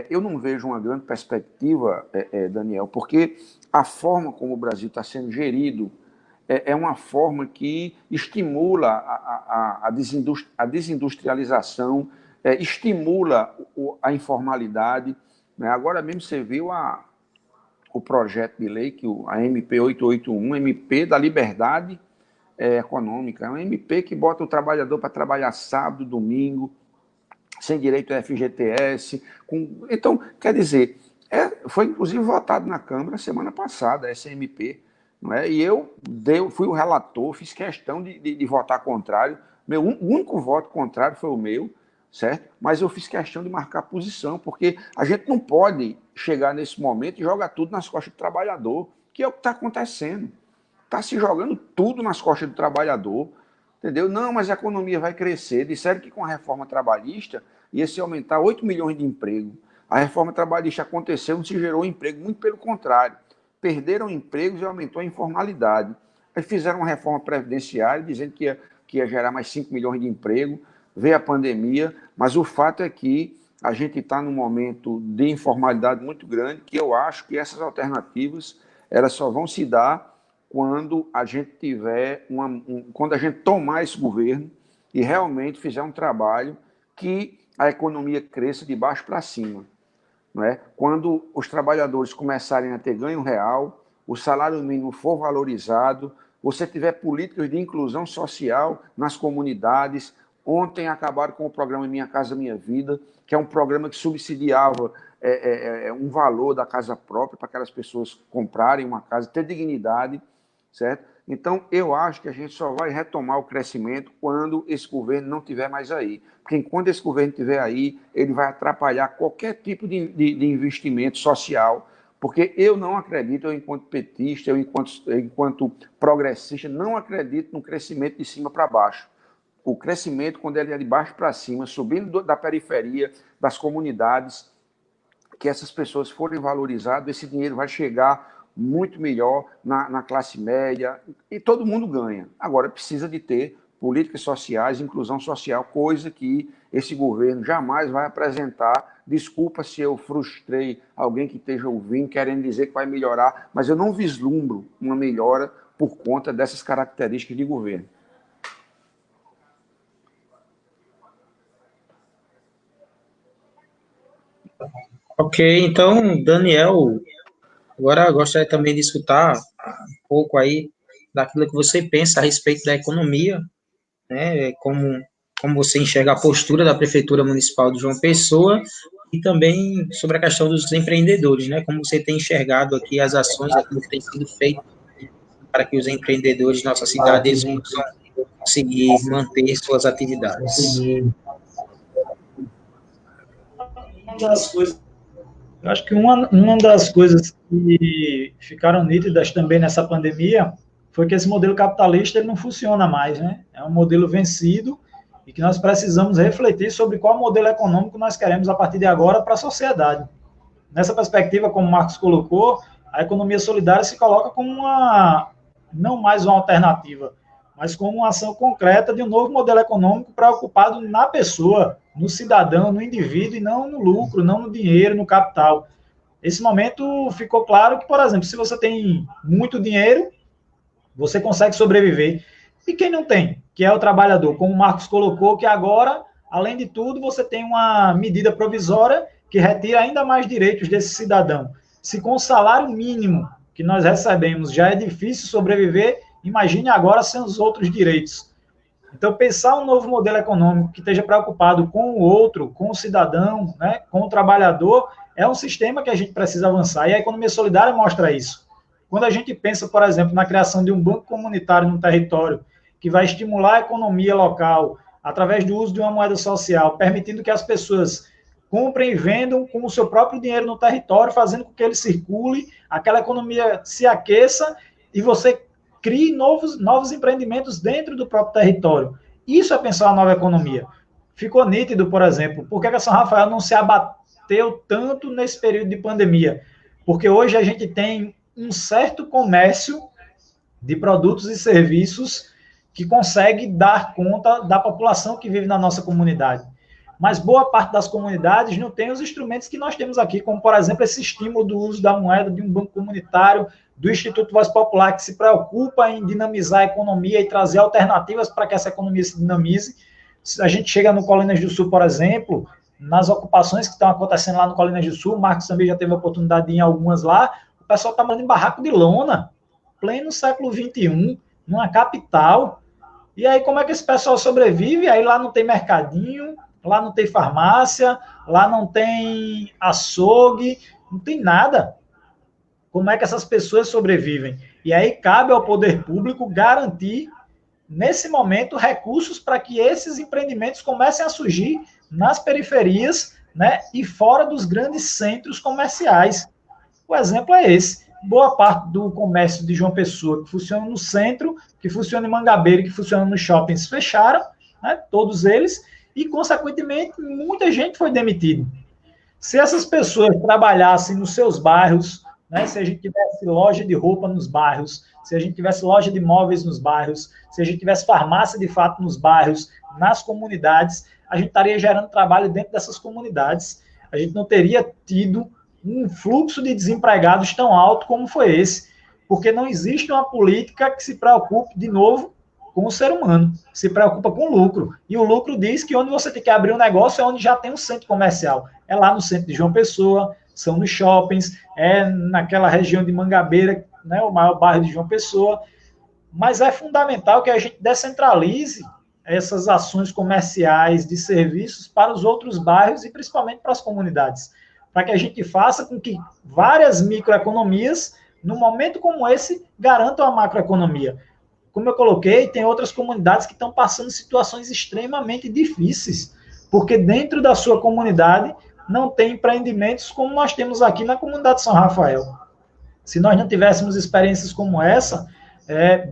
eu não vejo uma grande perspectiva, Daniel, porque a forma como o Brasil está sendo gerido é uma forma que estimula a desindustrialização, estimula a informalidade, né? Agora mesmo você viu o projeto de lei, a MP 881, MP da liberdade econômica, é uma MP que bota o trabalhador para trabalhar sábado, domingo, sem direito ao FGTS. Então, quer dizer, foi inclusive votado na Câmara semana passada, essa MP, não é? E eu fui o relator, fiz questão de votar contrário. O único voto contrário foi o meu, certo? Mas eu fiz questão de marcar posição, porque a gente não pode chegar nesse momento e jogar tudo nas costas do trabalhador, que é o que está acontecendo. Está se jogando tudo nas costas do trabalhador, entendeu? Não, mas a economia vai crescer. Disseram que com a reforma trabalhista ia se aumentar 8 milhões de emprego. A reforma trabalhista aconteceu, não se gerou emprego, muito pelo contrário. Perderam empregos e aumentou a informalidade. Aí fizeram uma reforma previdenciária, dizendo que ia gerar mais 5 milhões de emprego, veio a pandemia, mas o fato é que a gente está num momento de informalidade muito grande, que eu acho que essas alternativas elas só vão se dar quando a gente tiver quando a gente tomar esse governo e realmente fizer um trabalho que a economia cresça de baixo para cima. Não é? Quando os trabalhadores começarem a ter ganho real, o salário mínimo for valorizado, você tiver políticas de inclusão social nas comunidades. Ontem acabaram com o programa Minha Casa Minha Vida, que é um programa que subsidiava um valor da casa própria para aquelas pessoas comprarem uma casa, ter dignidade, certo? Então, eu acho que a gente só vai retomar o crescimento quando esse governo não estiver mais aí. Porque enquanto esse governo estiver aí, ele vai atrapalhar qualquer tipo de investimento social, porque eu não acredito, eu enquanto petista, eu enquanto progressista, não acredito no crescimento de cima para baixo. O crescimento, quando ele é de baixo para cima, subindo da periferia, das comunidades, que essas pessoas forem valorizadas, esse dinheiro vai chegar muito melhor na classe média, e todo mundo ganha. Agora, precisa de ter políticas sociais, inclusão social, coisa que esse governo jamais vai apresentar. Desculpa se eu frustrei alguém que esteja ouvindo, querendo dizer que vai melhorar, mas eu não vislumbro uma melhora por conta dessas características de governo. Ok, então, Daniel, agora eu gostaria também de escutar um pouco aí daquilo que você pensa a respeito da economia, né, como você enxerga a postura da Prefeitura Municipal de João Pessoa e também sobre a questão dos empreendedores, né, como você tem enxergado aqui as ações, aquilo que tem sido feito para que os empreendedores de nossa cidade eles possam conseguir manter suas atividades. Uma das coisas, eu acho que uma das coisas que ficaram nítidas também nessa pandemia foi que esse modelo capitalista ele não funciona mais, né? É um modelo vencido e que nós precisamos refletir sobre qual modelo econômico nós queremos a partir de agora para a sociedade. Nessa perspectiva, como o Marcos colocou, a economia solidária se coloca como não mais uma alternativa, mas como uma ação concreta de um novo modelo econômico preocupado na pessoa, no cidadão, no indivíduo, e não no lucro, não no dinheiro, no capital. Esse momento ficou claro que, por exemplo, se você tem muito dinheiro, você consegue sobreviver. E quem não tem, que é o trabalhador, como o Marcos colocou, que agora, além de tudo, você tem uma medida provisória que retira ainda mais direitos desse cidadão. Se com o salário mínimo que nós recebemos já é difícil sobreviver, imagine agora sem os outros direitos. Então, pensar um novo modelo econômico que esteja preocupado com o outro, com o cidadão, né, com o trabalhador, é um sistema que a gente precisa avançar. E a economia solidária mostra isso. Quando a gente pensa, por exemplo, na criação de um banco comunitário no território, que vai estimular a economia local, através do uso de uma moeda social, permitindo que as pessoas comprem e vendam com o seu próprio dinheiro no território, fazendo com que ele circule, aquela economia se aqueça e você crie novos empreendimentos dentro do próprio território. Isso é pensar uma nova economia. Ficou nítido, por exemplo, por que a São Rafael não se abateu tanto nesse período de pandemia? Porque hoje a gente tem um certo comércio de produtos e serviços que consegue dar conta da população que vive na nossa comunidade. Mas boa parte das comunidades não tem os instrumentos que nós temos aqui, como, por exemplo, esse estímulo do uso da moeda de um banco comunitário, do Instituto Voz Popular, que se preocupa em dinamizar a economia e trazer alternativas para que essa economia se dinamize. A gente chega no Colinas do Sul, por exemplo, nas ocupações que estão acontecendo lá no Colinas do Sul, o Marcos também já teve a oportunidade de ir em algumas lá, o pessoal está morando em barraco de lona, pleno século XXI, numa capital. E aí, como é que esse pessoal sobrevive? Aí lá não tem mercadinho, lá não tem farmácia, lá não tem açougue, não tem nada. Como é que essas pessoas sobrevivem? E aí cabe ao poder público garantir, nesse momento, recursos para que esses empreendimentos comecem a surgir nas periferias, né, e fora dos grandes centros comerciais. O exemplo é esse. Boa parte do comércio de João Pessoa, que funciona no centro, que funciona em Mangabeira, que funciona nos shoppings, fecharam, né, todos eles, e, consequentemente, muita gente foi demitida. Se essas pessoas trabalhassem nos seus bairros, né, se a gente tivesse loja de roupa nos bairros, se a gente tivesse loja de móveis nos bairros, se a gente tivesse farmácia de fato nos bairros, nas comunidades, a gente estaria gerando trabalho dentro dessas comunidades. A gente não teria tido um fluxo de desempregados tão alto como foi esse, porque não existe uma política que se preocupe, de novo, com o ser humano, se preocupa com o lucro. E o lucro diz que onde você tem que abrir um negócio é onde já tem um centro comercial. É lá no centro de João Pessoa, são nos shoppings, é naquela região de Mangabeira, né, o maior bairro de João Pessoa. Mas é fundamental que a gente descentralize essas ações comerciais de serviços para os outros bairros e principalmente para as comunidades, para que a gente faça com que várias microeconomias, num momento como esse, garantam a macroeconomia. Como eu coloquei, tem outras comunidades que estão passando situações extremamente difíceis, porque dentro da sua comunidade não tem empreendimentos como nós temos aqui na comunidade São Rafael. Se nós não tivéssemos experiências como essa,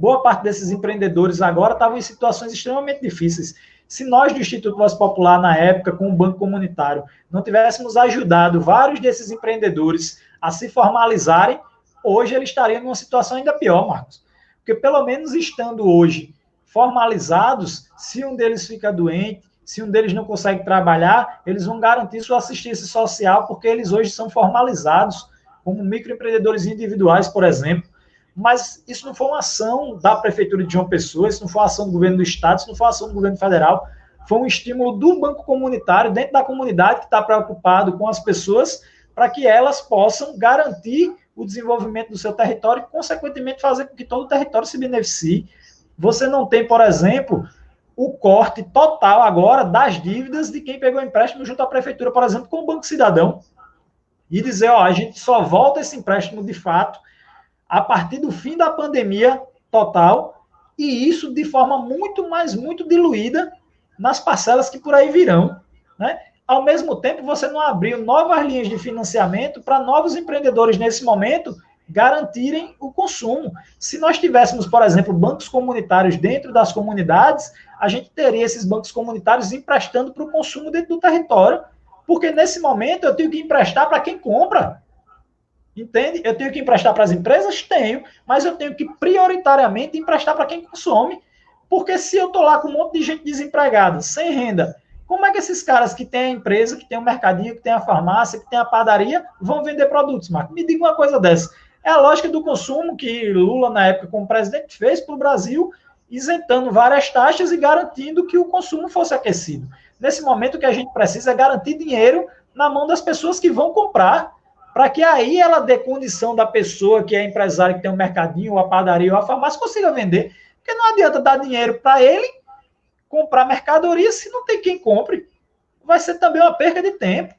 boa parte desses empreendedores agora estavam em situações extremamente difíceis. Se nós do Instituto Voz Popular, na época, com o Banco Comunitário, não tivéssemos ajudado vários desses empreendedores a se formalizarem, hoje eles estariam numa situação ainda pior, Marcos. Porque pelo menos estando hoje formalizados, se um deles fica doente, se um deles não consegue trabalhar, eles vão garantir sua assistência social, porque eles hoje são formalizados como microempreendedores individuais, por exemplo. Mas isso não foi uma ação da Prefeitura de João Pessoa, isso não foi uma ação do governo do Estado, isso não foi uma ação do governo federal, foi um estímulo do Banco Comunitário dentro da comunidade que está preocupado com as pessoas para que elas possam garantir o desenvolvimento do seu território e, consequentemente, fazer com que todo o território se beneficie. Você não tem, por exemplo, o corte total agora das dívidas de quem pegou empréstimo junto à Prefeitura, por exemplo, com o Banco Cidadão, e dizer, a gente só volta esse empréstimo de fato a partir do fim da pandemia total, e isso de forma muito diluída nas parcelas que por aí virão, né? Ao mesmo tempo, você não abriu novas linhas de financiamento para novos empreendedores, nesse momento, garantirem o consumo. Se nós tivéssemos, por exemplo, bancos comunitários dentro das comunidades, a gente teria esses bancos comunitários emprestando para o consumo dentro do território, porque nesse momento eu tenho que emprestar para quem compra. Entende? Eu tenho que emprestar para as empresas? Tenho, mas eu tenho que prioritariamente emprestar para quem consome. Porque se eu estou lá com um monte de gente desempregada, sem renda, como é que esses caras que têm a empresa, que têm o mercadinho, que têm a farmácia, que têm a padaria, vão vender produtos, Marco? Me diga uma coisa dessa. É a lógica do consumo que Lula, na época, como presidente, fez para o Brasil, isentando várias taxas e garantindo que o consumo fosse aquecido. Nesse momento, o que a gente precisa é garantir dinheiro na mão das pessoas que vão comprar, para que aí ela dê condição da pessoa que é empresária, que tem um mercadinho, ou a padaria, ou a farmácia, consiga vender. Porque não adianta dar dinheiro para ele comprar mercadoria se não tem quem compre. Vai ser também uma perca de tempo.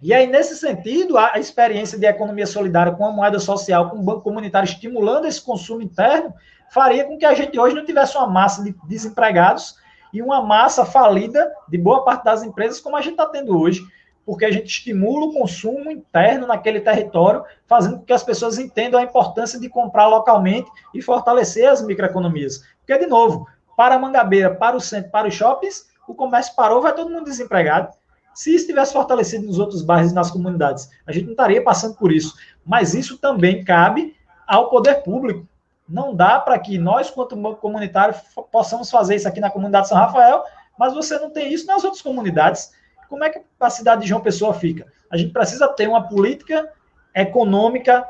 E aí, nesse sentido, a experiência de economia solidária com a moeda social, com o Banco Comunitário estimulando esse consumo interno, faria com que a gente hoje não tivesse uma massa de desempregados e uma massa falida de boa parte das empresas, como a gente está tendo hoje, porque a gente estimula o consumo interno naquele território, fazendo com que as pessoas entendam a importância de comprar localmente e fortalecer as microeconomias. Porque, de novo, para a Mangabeira, para o centro, para os shoppings, o comércio parou, vai todo mundo desempregado. Se isso tivesse fortalecido nos outros bairros e nas comunidades, a gente não estaria passando por isso. Mas isso também cabe ao poder público, Não dá para que nós, quanto comunitário, possamos fazer isso aqui na comunidade de São Rafael, mas você não tem isso nas outras comunidades. Como é que a cidade de João Pessoa fica? A gente precisa ter uma política econômica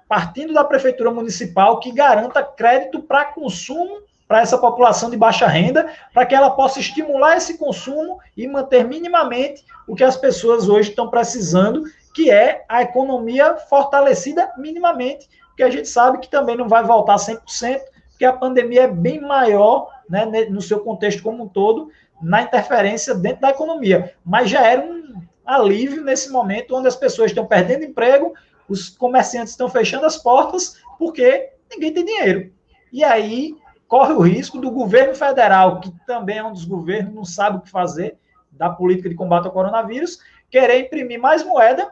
partindo da prefeitura municipal que garanta crédito para consumo para essa população de baixa renda, para que ela possa estimular esse consumo e manter minimamente o que as pessoas hoje estão precisando, que é a economia fortalecida minimamente, porque a gente sabe que também não vai voltar 100%, porque a pandemia é bem maior, né, no seu contexto como um todo, na interferência dentro da economia. Mas já era um alívio nesse momento, onde as pessoas estão perdendo emprego, os comerciantes estão fechando as portas, porque ninguém tem dinheiro. E aí corre o risco do governo federal, que também é um dos governos, não sabe o que fazer, da política de combate ao coronavírus, querer imprimir mais moeda,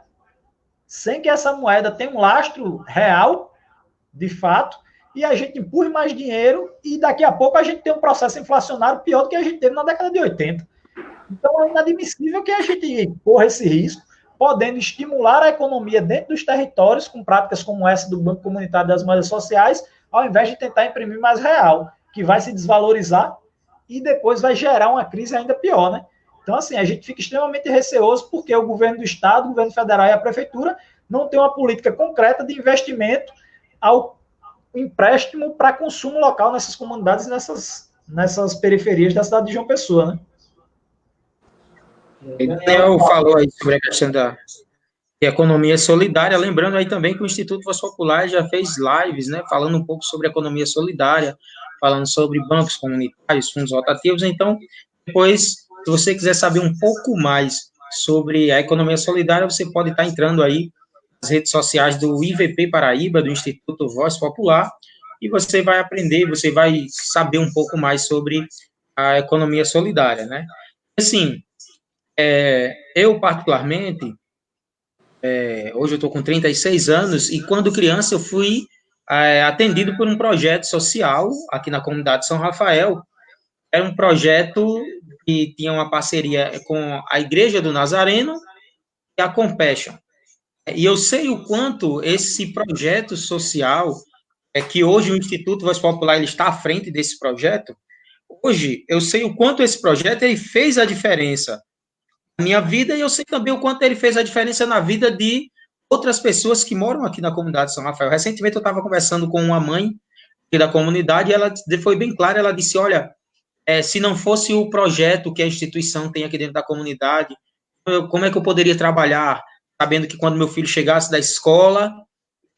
sem que essa moeda tenha um lastro real, de fato, e a gente empurre mais dinheiro, e daqui a pouco a gente tem um processo inflacionário pior do que a gente teve na década de 80. Então é inadmissível que a gente corra esse risco, podendo estimular a economia dentro dos territórios, com práticas como essa do Banco Comunitário das Moedas Sociais, ao invés de tentar imprimir mais real, que vai se desvalorizar e depois vai gerar uma crise ainda pior, né? Então, assim, a gente fica extremamente receoso porque o governo do Estado, o governo federal e a prefeitura não tem uma política concreta de investimento ao empréstimo para consumo local nessas comunidades e nessas periferias da cidade de João Pessoa, né? Daniel falou aí sobre a questão da economia solidária, lembrando aí também que o Instituto Voz Popular já fez lives, né, falando um pouco sobre economia solidária, falando sobre bancos comunitários, fundos rotativos. Então, depois, se você quiser saber um pouco mais sobre a economia solidária, você pode estar entrando aí nas redes sociais do IVP Paraíba, do Instituto Voz Popular, e você vai aprender, você vai saber um pouco mais sobre a economia solidária, né? Assim, eu particularmente, hoje eu estou com 36 anos, e quando criança eu fui atendido por um projeto social aqui na comunidade de São Rafael. Era um projeto que tinha uma parceria com a Igreja do Nazareno e a Compassion. E eu sei o quanto esse projeto social, que hoje o Instituto Voz Popular ele está à frente desse projeto, hoje eu sei o quanto esse projeto ele fez a diferença na minha vida, e eu sei também o quanto ele fez a diferença na vida de outras pessoas que moram aqui na comunidade de São Rafael. Recentemente eu estava conversando com uma mãe aqui da comunidade, e ela foi bem clara, ela disse, olha, se não fosse o projeto que a instituição tem aqui dentro da comunidade, como é que eu poderia trabalhar, sabendo que quando meu filho chegasse da escola,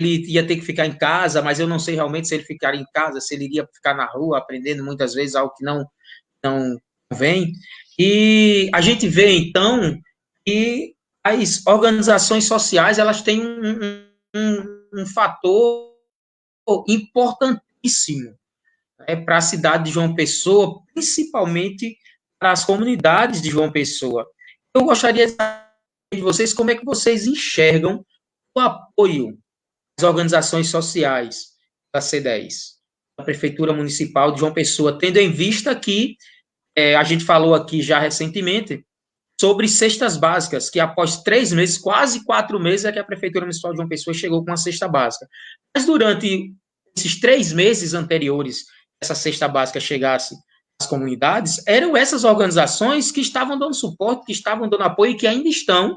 ele ia ter que ficar em casa, mas eu não sei realmente se ele ficaria em casa, se ele iria ficar na rua, aprendendo muitas vezes algo que não vem. E a gente vê, então, que as organizações sociais, elas têm um fator importantíssimo para a cidade de João Pessoa, principalmente para as comunidades de João Pessoa. Eu gostaria de saber de vocês como é que vocês enxergam o apoio às organizações sociais da C10, da Prefeitura Municipal de João Pessoa, tendo em vista que a gente falou aqui já recentemente sobre cestas básicas, que após 3 meses, quase 4 meses, é que a Prefeitura Municipal de João Pessoa chegou com uma cesta básica. Mas durante esses 3 meses anteriores, essa cesta básica chegasse às comunidades, eram essas organizações que estavam dando suporte, que estavam dando apoio e que ainda estão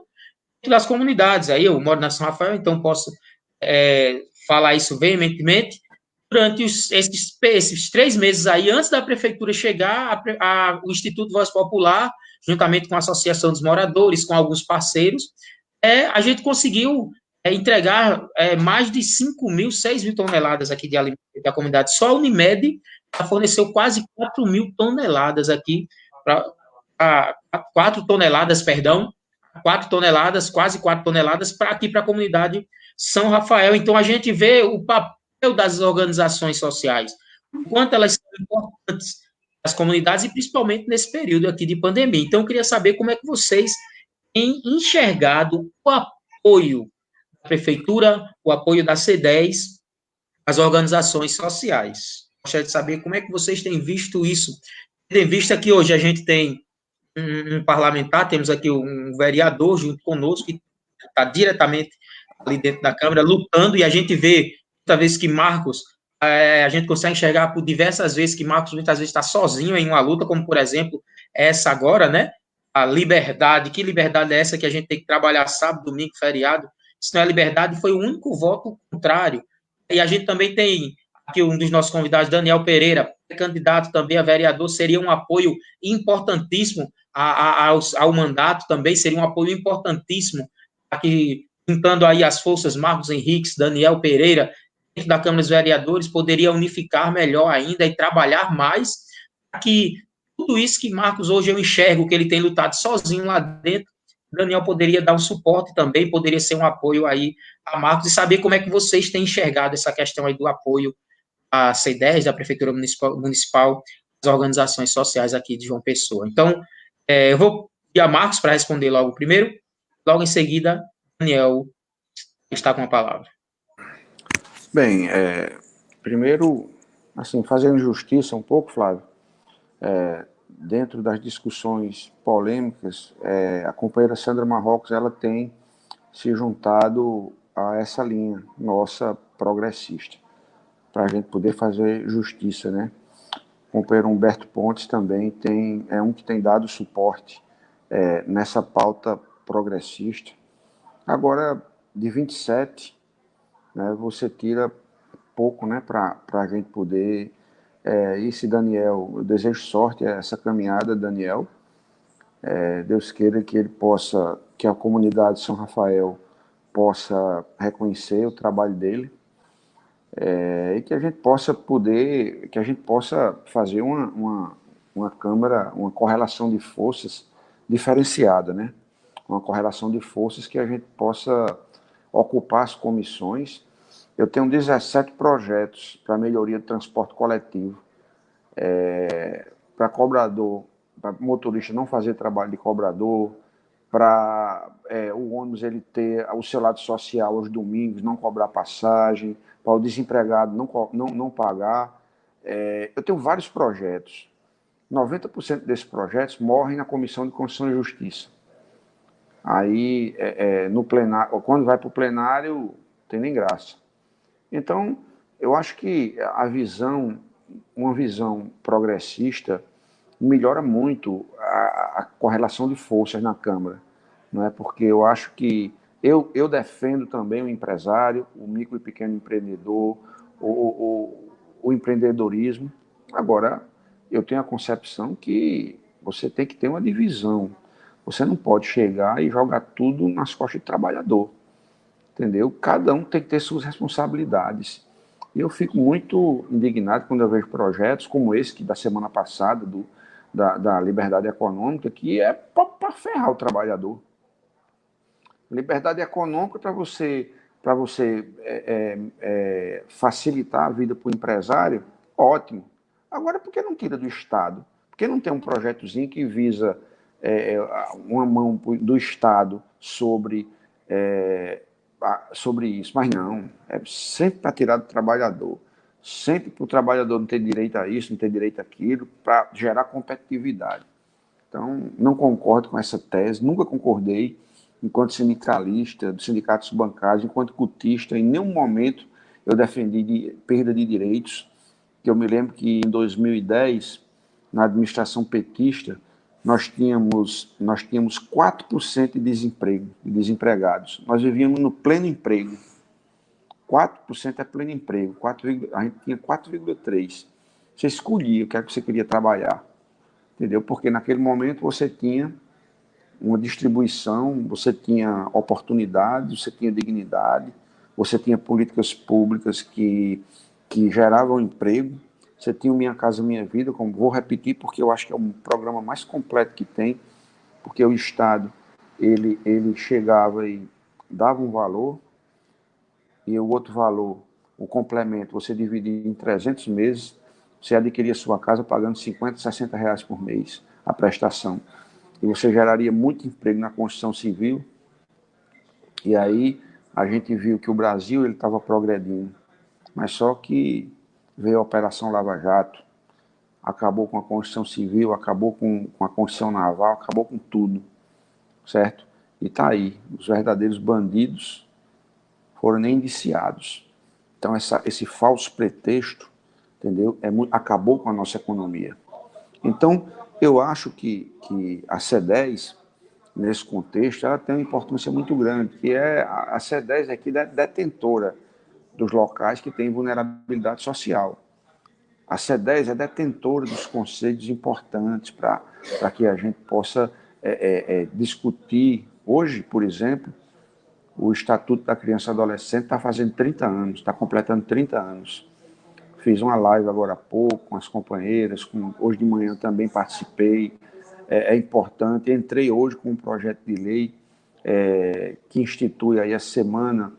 dentro das comunidades. Aí eu moro na São Rafael, então posso falar isso veementemente. Durante esses 3 meses aí, antes da prefeitura chegar, o Instituto Voz Popular, juntamente com a Associação dos Moradores, com alguns parceiros, a gente conseguiu entregar mais de 6 mil toneladas aqui de alimentos da comunidade. Só a Unimed forneceu quase 4.000 toneladas aqui, 4 toneladas, quase 4 toneladas para aqui, para a comunidade São Rafael. Então, a gente vê o papel das organizações sociais, o quanto elas são importantes nas comunidades, e principalmente nesse período aqui de pandemia. Então, eu queria saber como é que vocês têm enxergado o apoio da Prefeitura, o apoio da C10 às organizações sociais. Gostaria de saber como é que vocês têm visto isso, tendo em vista que hoje a gente tem um parlamentar, temos aqui um vereador junto conosco, que está diretamente ali dentro da Câmara, lutando, e a gente vê, muitas vezes, que Marcos a gente consegue enxergar por diversas vezes que Marcos muitas vezes está sozinho em uma luta, como por exemplo essa agora, né? A liberdade, que liberdade é essa que a gente tem que trabalhar sábado, domingo, feriado? Isso não é liberdade, foi o único voto contrário. E a gente também tem aqui um dos nossos convidados, Daniel Pereira, candidato também a vereador, seria um apoio importantíssimo ao mandato também, seria um apoio importantíssimo, aqui juntando aí as forças Marcos Henriques, Daniel Pereira, dentro da Câmara dos Vereadores, poderia unificar melhor ainda e trabalhar mais para que tudo isso que Marcos hoje eu enxergo, que ele tem lutado sozinho lá dentro, Daniel poderia dar um suporte também, poderia ser um apoio aí a Marcos, e saber como é que vocês têm enxergado essa questão aí do apoio à C10, da Prefeitura Municipal, das organizações sociais aqui de João Pessoa. Então, eu vou pedir a Marcos para responder logo primeiro, logo em seguida, Daniel está com a palavra. Bem, primeiro, assim, fazendo justiça um pouco, Flávio, dentro das discussões polêmicas, a companheira Sandra Marrocos, ela tem se juntado a essa linha nossa progressista, para a gente poder fazer justiça, né? O companheiro Humberto Pontes também é um que tem dado suporte nessa pauta progressista. Agora, de 27, né, você tira pouco, né, para a gente poder... esse Daniel, eu desejo sorte a essa caminhada, Daniel. Deus queira que ele possa, que a comunidade de São Rafael possa reconhecer o trabalho dele, e que a gente possa fazer uma Câmara, uma correlação de forças diferenciada, né? Uma correlação de forças que a gente possa ocupar as comissões. Eu tenho 17 projetos para melhoria do transporte coletivo, para cobrador, para motorista não fazer trabalho de cobrador, para o ônibus ele ter o seu lado social aos domingos, não cobrar passagem, para o desempregado não pagar. Eu tenho vários projetos. 90% desses projetos morrem na Comissão de Constituição e Justiça. Aí, no plenário, quando vai para o plenário, não tem nem graça. Então, eu acho que uma visão progressista melhora muito a correlação de forças na Câmara, não é? Porque eu acho que eu defendo também o empresário, o micro e pequeno empreendedor, o empreendedorismo. Agora, eu tenho a concepção que você tem que ter uma divisão. Você não pode chegar e jogar tudo nas costas do trabalhador, entendeu? Cada um tem que ter suas responsabilidades. E eu fico muito indignado quando eu vejo projetos como esse, que da semana passada, da liberdade econômica, que é para ferrar o trabalhador. Liberdade econômica para você facilitar a vida para o empresário, ótimo. Agora, por que não tira do Estado? Por que não tem um projetozinho que visa uma mão do Estado sobre isso? Mas não, é sempre para tirar do trabalhador. Sempre para o trabalhador não ter direito a isso, não ter direito àquilo, para gerar competitividade. Então, não concordo com essa tese, nunca concordei, enquanto sindicalista, dos sindicatos bancários, enquanto cotista, em nenhum momento eu defendi perda de direitos, que eu me lembro que em 2010, na administração petista, nós tínhamos 4% de desemprego, de desempregados. Nós vivíamos no pleno emprego. 4% é pleno emprego, a gente tinha 4,3%. Você escolhia o que é que você queria trabalhar, entendeu? Porque naquele momento você tinha uma distribuição, você tinha oportunidade, você tinha dignidade, você tinha políticas públicas que geravam emprego, você tinha o Minha Casa Minha Vida, como vou repetir, porque eu acho que é um programa mais completo que tem, porque o Estado, ele chegava e dava um valor, e o outro valor, o complemento, você dividia em 300 meses, você adquiria sua casa pagando 50, 60 reais por mês, a prestação. E você geraria muito emprego na construção civil. E aí a gente viu que o Brasil estava progredindo. Mas só que veio a Operação Lava Jato, acabou com a construção civil, acabou com a construção naval, acabou com tudo, certo? E está aí, os verdadeiros bandidos foram nem indiciados. Então, esse falso pretexto, entendeu? Acabou com a nossa economia. Então, eu acho que a C10, nesse contexto, ela tem uma importância muito grande, que a C10 aqui é detentora dos locais que têm vulnerabilidade social. A C10 é detentora dos conceitos importantes para que a gente possa discutir. Hoje, por exemplo, o Estatuto da Criança e Adolescente está fazendo 30 anos, está completando 30 anos. Fiz uma live agora há pouco com as companheiras, hoje de manhã também participei. É importante, entrei hoje com um projeto de lei que institui aí a semana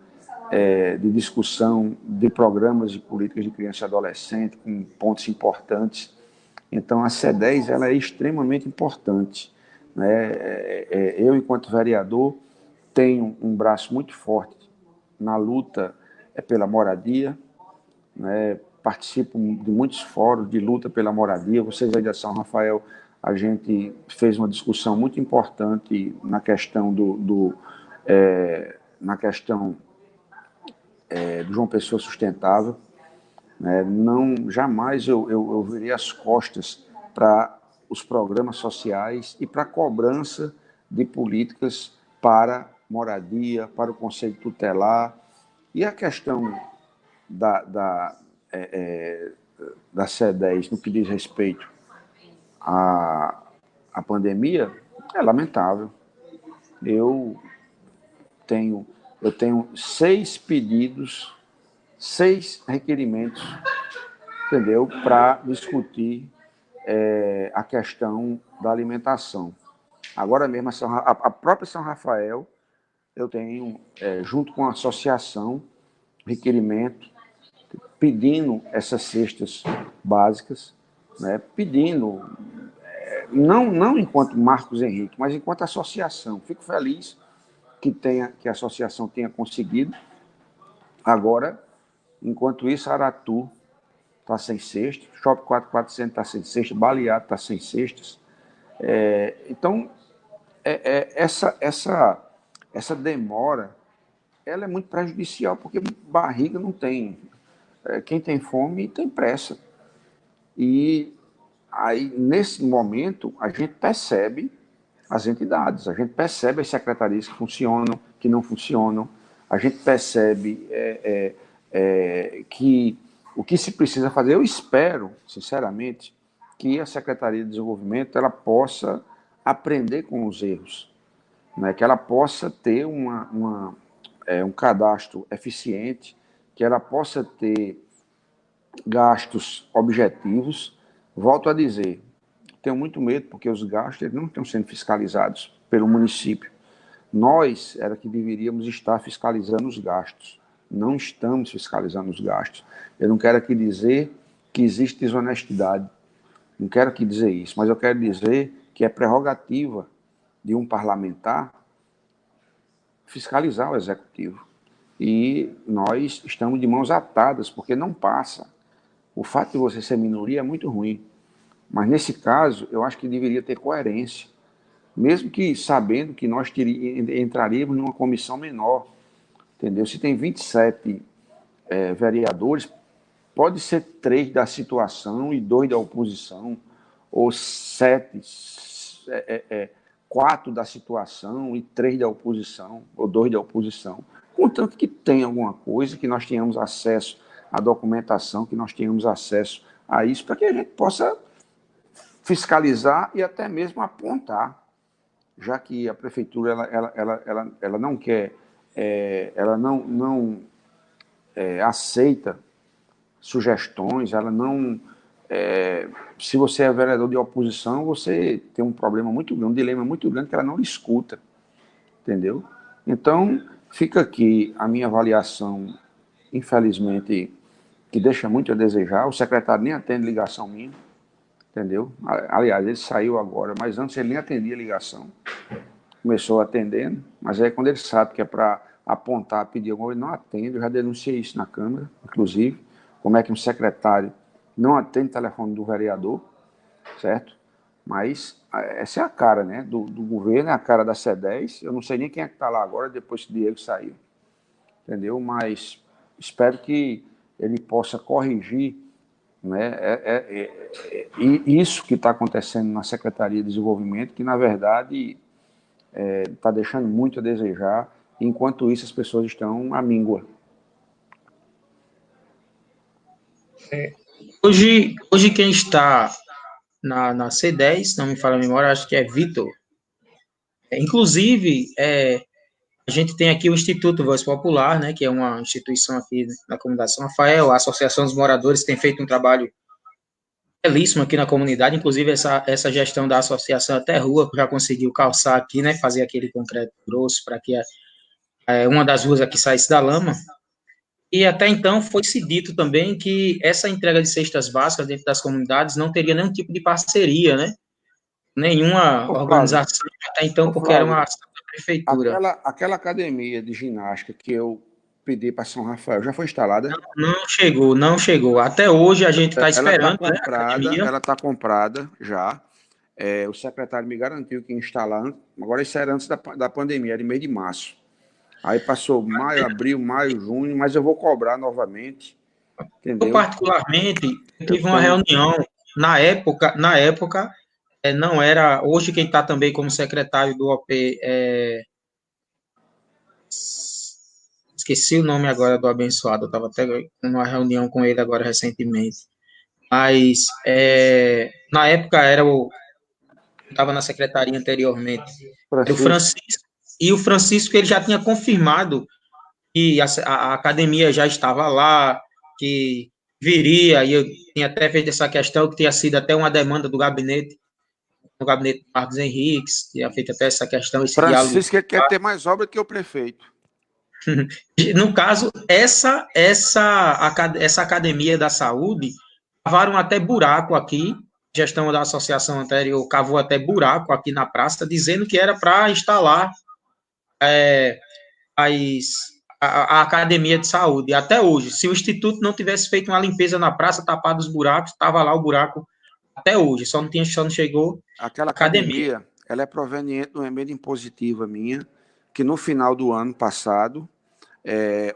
de discussão de programas de políticas de criança e adolescente, com pontos importantes. Então, a C10 ela é extremamente importante, né? Eu, enquanto vereador, tenho um braço muito forte na luta pela moradia, né? Participo de muitos fóruns de luta pela moradia. Vocês aí da São Rafael, a gente fez uma discussão muito importante na questão do João Pessoa Sustentável, né? Não, jamais eu virei as costas para os programas sociais e para a cobrança de políticas para moradia, para o Conselho Tutelar. E a questão da C10 no que diz respeito à pandemia é lamentável. Eu tenho 6 pedidos, 6 requerimentos, entendeu, para discutir a questão da alimentação. Agora mesmo, a própria São Rafael, eu tenho, junto com a associação, requerimento, pedindo essas cestas básicas, né, pedindo, não enquanto Marcos Henrique, mas enquanto associação. Fico feliz que a associação tenha conseguido. Agora, enquanto isso, Aratu está sem cestas, Shopping 4400 está sem cestas, Baleado está sem cestas. Então, essa demora, ela é muito prejudicial, porque barriga não tem. Quem tem fome tem pressa. E aí, nesse momento, a gente percebe as entidades, a gente percebe as secretarias que funcionam, que não funcionam, a gente percebe que o que se precisa fazer. Eu espero, sinceramente, que a Secretaria de Desenvolvimento ela possa aprender com os erros, né? Que ela possa ter um cadastro eficiente, que ela possa ter gastos objetivos. Volto a dizer, tenho muito medo, porque os gastos eles não estão sendo fiscalizados pelo município. Nós era que deveríamos estar fiscalizando os gastos. Não estamos fiscalizando os gastos. Eu não quero aqui dizer que existe desonestidade. Não quero aqui dizer isso, mas eu quero dizer que é prerrogativa de um parlamentar fiscalizar o executivo. E nós estamos de mãos atadas, porque não passa. O fato de você ser minoria é muito ruim. Mas, nesse caso, eu acho que deveria ter coerência. Mesmo que sabendo que nós entraríamos numa comissão menor. Entendeu? Se tem 27 vereadores, pode ser 3 da situação e 2 da oposição, ou 4 da situação e 3 da oposição, ou 2 da oposição. Contanto que tenha alguma coisa, que nós tenhamos acesso à documentação, que nós tenhamos acesso a isso, para que a gente possa fiscalizar e até mesmo apontar, já que a prefeitura ela não quer, ela não aceita sugestões, ela não... se você é vereador de oposição, você tem um problema muito grande, um dilema muito grande, que ela não lhe escuta, entendeu? Então, fica aqui a minha avaliação, infelizmente, que deixa muito a desejar. O secretário nem atende ligação minha, entendeu? Aliás, ele saiu agora, mas antes ele nem atendia ligação. Começou atendendo, mas aí quando ele sabe que é para apontar, pedir alguma coisa, ele não atende. Eu já denunciei isso na Câmara, inclusive, como é que um secretário não atende o telefone do vereador, certo? Mas essa é a cara, né, do governo, é a cara da C10. Eu não sei nem quem é que está lá agora, depois que o Diego saiu, entendeu? Mas espero que ele possa corrigir, né, e isso que está acontecendo na Secretaria de Desenvolvimento, que, na verdade, está deixando muito a desejar, enquanto isso as pessoas estão à míngua. Hoje quem está na C10, não me falha a memória, acho que é Vitor. Inclusive, a gente tem aqui o Instituto Voz Popular, né, que é uma instituição aqui na comunidade São Rafael, a Associação dos Moradores tem feito um trabalho belíssimo aqui na comunidade, inclusive essa gestão da associação até rua já conseguiu calçar aqui, né, fazer aquele concreto grosso para que uma das ruas aqui saísse da lama. E até então foi-se dito também que essa entrega de cestas básicas dentro das comunidades não teria nenhum tipo de parceria, né? Nenhuma organização até então, porque era uma ação da prefeitura. Aquela academia de ginástica que eu pedi para São Rafael já foi instalada? Não chegou. Até hoje a gente está esperando. Ela está comprada já. O secretário me garantiu que ia instalar. Agora isso era antes da pandemia, era em mês de março. Aí passou maio, abril, maio, junho, mas eu vou cobrar novamente. Entendeu? Eu, particularmente, tive uma reunião, na época, não era, hoje quem está também como secretário do OP, esqueci o nome agora do abençoado, eu estava até numa reunião com ele agora recentemente, mas na época estava na secretaria anteriormente, o Francisco, e o Francisco ele já tinha confirmado que a academia já estava lá, que viria, e eu tinha até feito essa questão, que tinha sido até uma demanda do gabinete, no gabinete do Marcos Henriques, tinha feito até essa questão, esse Francisco diálogo. Quer ter mais obra que o prefeito. No caso, essa academia da saúde, cavaram até buraco aqui, a gestão da associação anterior cavou até buraco aqui na praça, dizendo que era para instalar a academia de saúde. Até hoje, se o Instituto não tivesse feito uma limpeza na praça, tapado os buracos, estava lá o buraco até hoje, só não chegou. Aquela academia, ela é proveniente de uma emenda impositiva minha, que no final do ano passado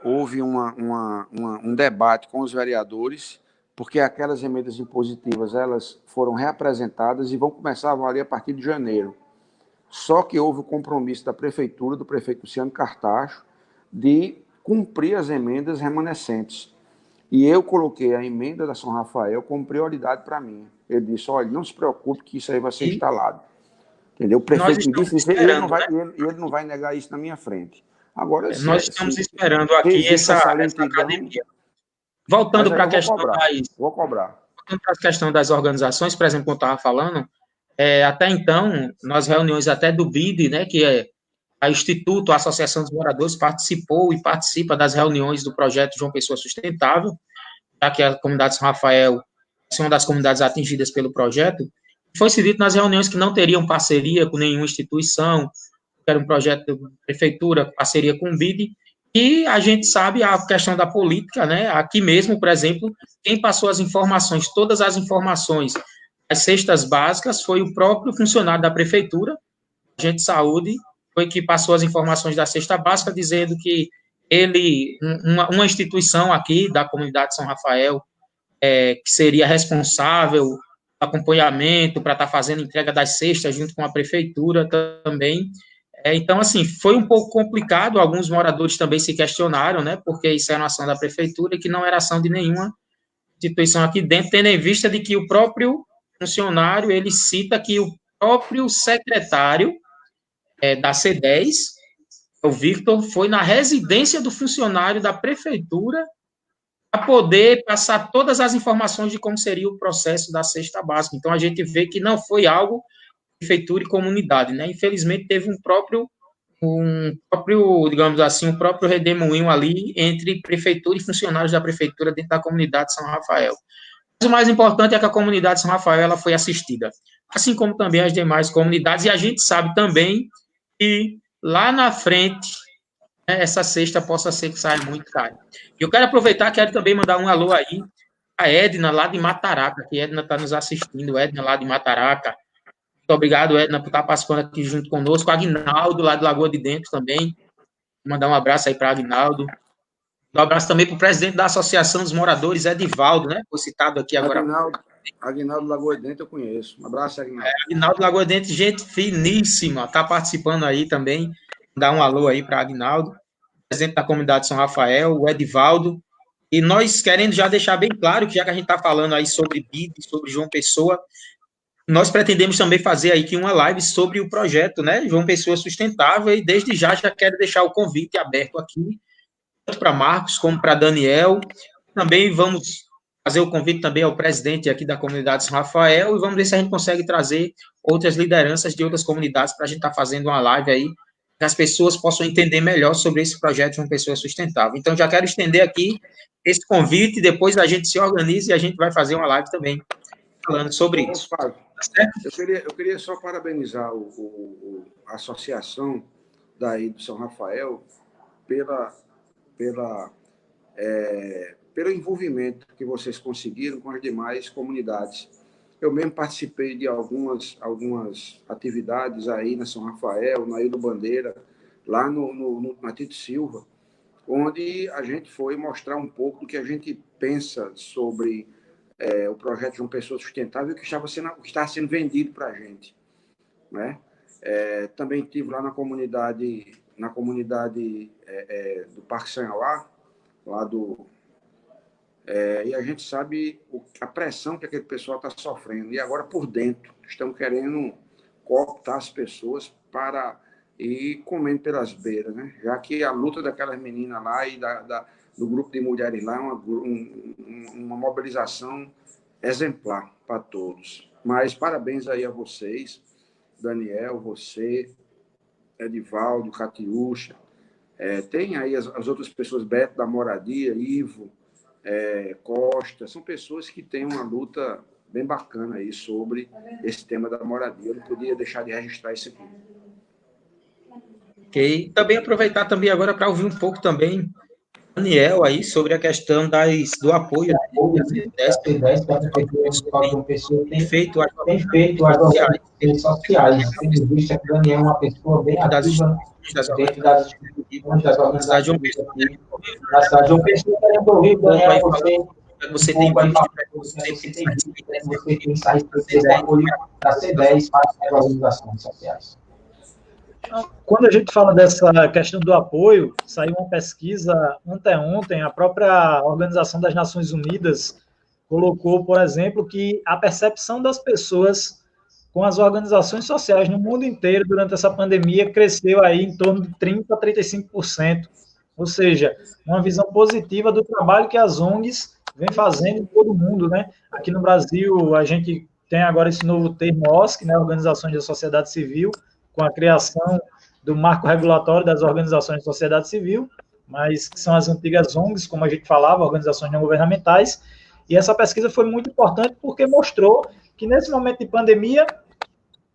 houve um debate com os vereadores, porque aquelas emendas impositivas elas foram reapresentadas e vão começar a valer a partir de janeiro. Só que houve o compromisso da prefeitura, do prefeito Luciano Cartacho, de cumprir as emendas remanescentes. E eu coloquei a emenda da São Rafael como prioridade para mim. Ele disse, olha, não se preocupe que isso aí vai ser instalado. Entendeu? O prefeito me disse isso, ele não vai negar isso na minha frente. Agora, nós estamos esperando aqui essa academia. Voltando para a questão das organizações, por exemplo, como eu estava falando, até então, nas reuniões até do BID, né, que é a Instituto, a Associação dos Moradores, participou e participa das reuniões do projeto João Pessoa Sustentável, já que a comunidade São Rafael é uma das comunidades atingidas pelo projeto. Foi-se dito nas reuniões que não teriam parceria com nenhuma instituição, era um projeto da prefeitura, parceria com o BID, e a gente sabe a questão da política, né? Aqui mesmo, por exemplo, quem passou as informações, todas as informações, as cestas básicas, foi o próprio funcionário da prefeitura, agente de saúde, foi que passou as informações da cesta básica, dizendo que uma instituição aqui da comunidade de São Rafael, que seria responsável pelo acompanhamento, para estar fazendo entrega das cestas junto com a prefeitura também. Então, assim, foi um pouco complicado, alguns moradores também se questionaram, né, porque isso era uma ação da prefeitura e que não era ação de nenhuma instituição aqui dentro, tendo em vista de que o próprio funcionário, ele cita que o próprio secretário da C10, o Victor, foi na residência do funcionário da prefeitura para poder passar todas as informações de como seria o processo da cesta básica. Então, a gente vê que não foi algo prefeitura e comunidade, né? Infelizmente, teve um próprio, digamos assim, um próprio redemoinho ali entre prefeitura e funcionários da prefeitura dentro da comunidade de São Rafael. Mas o mais importante é que a comunidade de São Rafael ela foi assistida, assim como também as demais comunidades, e a gente sabe também que lá na frente, né, essa cesta possa ser que saia muito caro. Eu quero aproveitar, quero também mandar um alô aí a Edna, lá de Mataraca, que Edna está nos assistindo, Edna lá de Mataraca. Muito obrigado, Edna, por estar participando aqui junto conosco. Aguinaldo, lá de Lagoa de Dentro também. Vou mandar um abraço aí para Aguinaldo. Um abraço também para o presidente da Associação dos Moradores, Edivaldo, né? Foi citado aqui agora. Aguinaldo Lagoa Dente eu conheço. Um abraço, Aguinaldo. Aguinaldo Lagoa Dente, gente finíssima, está participando aí também. Dá um alô aí para Aguinaldo, presidente da comunidade São Rafael, o Edivaldo. E nós querendo já deixar bem claro que já que a gente está falando aí sobre BID, sobre João Pessoa, nós pretendemos também fazer aí que uma live sobre o projeto, né? João Pessoa Sustentável, e desde já quero deixar o convite aberto aqui, tanto para Marcos como para Daniel. Também vamos fazer o convite também ao presidente aqui da comunidade São Rafael, e vamos ver se a gente consegue trazer outras lideranças de outras comunidades para a gente estar fazendo uma live aí, que as pessoas possam entender melhor sobre esse projeto de uma pessoa sustentável. Então, já quero estender aqui esse convite, depois a gente se organiza e a gente vai fazer uma live também falando sobre isso. Eu queria só parabenizar a associação daí do São Rafael pelo envolvimento que vocês conseguiram com as demais comunidades. Eu mesmo participei de algumas atividades aí na São Rafael, na Ilha Bandeira, lá na Tito Silva, onde a gente foi mostrar um pouco do que a gente pensa sobre o projeto de uma pessoa sustentável que está sendo vendido para a gente, né? Também estive lá na comunidade do Parque Sanhauá, lá e a gente sabe a pressão que aquele pessoal está sofrendo. E agora, por dentro, estão querendo cooptar as pessoas para ir comendo pelas beiras, né? Já que a luta daquelas meninas lá e do grupo de mulheres lá é uma mobilização exemplar para todos. Mas parabéns aí a vocês, Daniel, você, Edivaldo, Catiúcha. Tem aí as outras pessoas, Beto da Moradia, Ivo, Costa, são pessoas que têm uma luta bem bacana aí sobre esse tema da moradia. Eu não podia deixar de registrar isso aqui. Ok. Também aproveitar também agora para ouvir um pouco também Daniel aí sobre a questão do apoio das ideias que a pessoa tem feito as redes sociais. Tendo visto que Daniel é uma pessoa bem ativa dentro das instituições, das organizações da cidade de João Pessoa. Querendo ouvir, Daniel, você tem insights do apoio da C10 para as organizações sociais. Quando a gente fala dessa questão do apoio, saiu uma pesquisa anteontem, a própria Organização das Nações Unidas colocou, por exemplo, que a percepção das pessoas com as organizações sociais no mundo inteiro durante essa pandemia cresceu aí em torno de 30% a 35%, ou seja, uma visão positiva do trabalho que as ONGs vêm fazendo em todo o mundo, né? Aqui no Brasil, a gente tem agora esse novo termo OSC, né, Organizações da Sociedade Civil, com a criação do marco regulatório das organizações de sociedade civil, mas que são as antigas ONGs, como a gente falava, organizações não governamentais, e essa pesquisa foi muito importante porque mostrou que nesse momento de pandemia,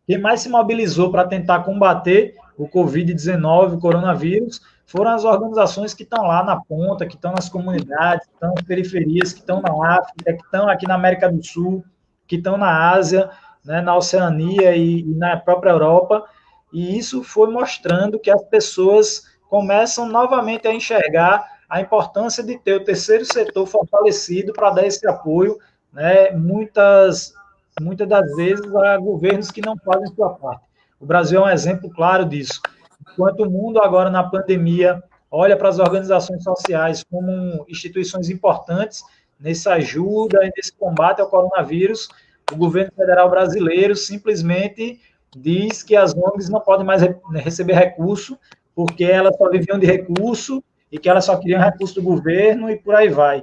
quem mais se mobilizou para tentar combater o Covid-19, o coronavírus, foram as organizações que estão lá na ponta, que estão nas comunidades, que estão nas periferias, que estão na África, que estão aqui na América do Sul, que estão na Ásia, né, na Oceania e na própria Europa. E isso foi mostrando que as pessoas começam novamente a enxergar a importância de ter o terceiro setor fortalecido para dar esse apoio, né, muitas das vezes a governos que não fazem sua parte. O Brasil é um exemplo claro disso. Enquanto o mundo agora na pandemia olha para as organizações sociais como instituições importantes nessa ajuda e nesse combate ao coronavírus, o governo federal brasileiro simplesmente diz que as ONGs não podem mais receber recurso, porque elas só viviam de recurso e que elas só queriam recurso do governo e por aí vai.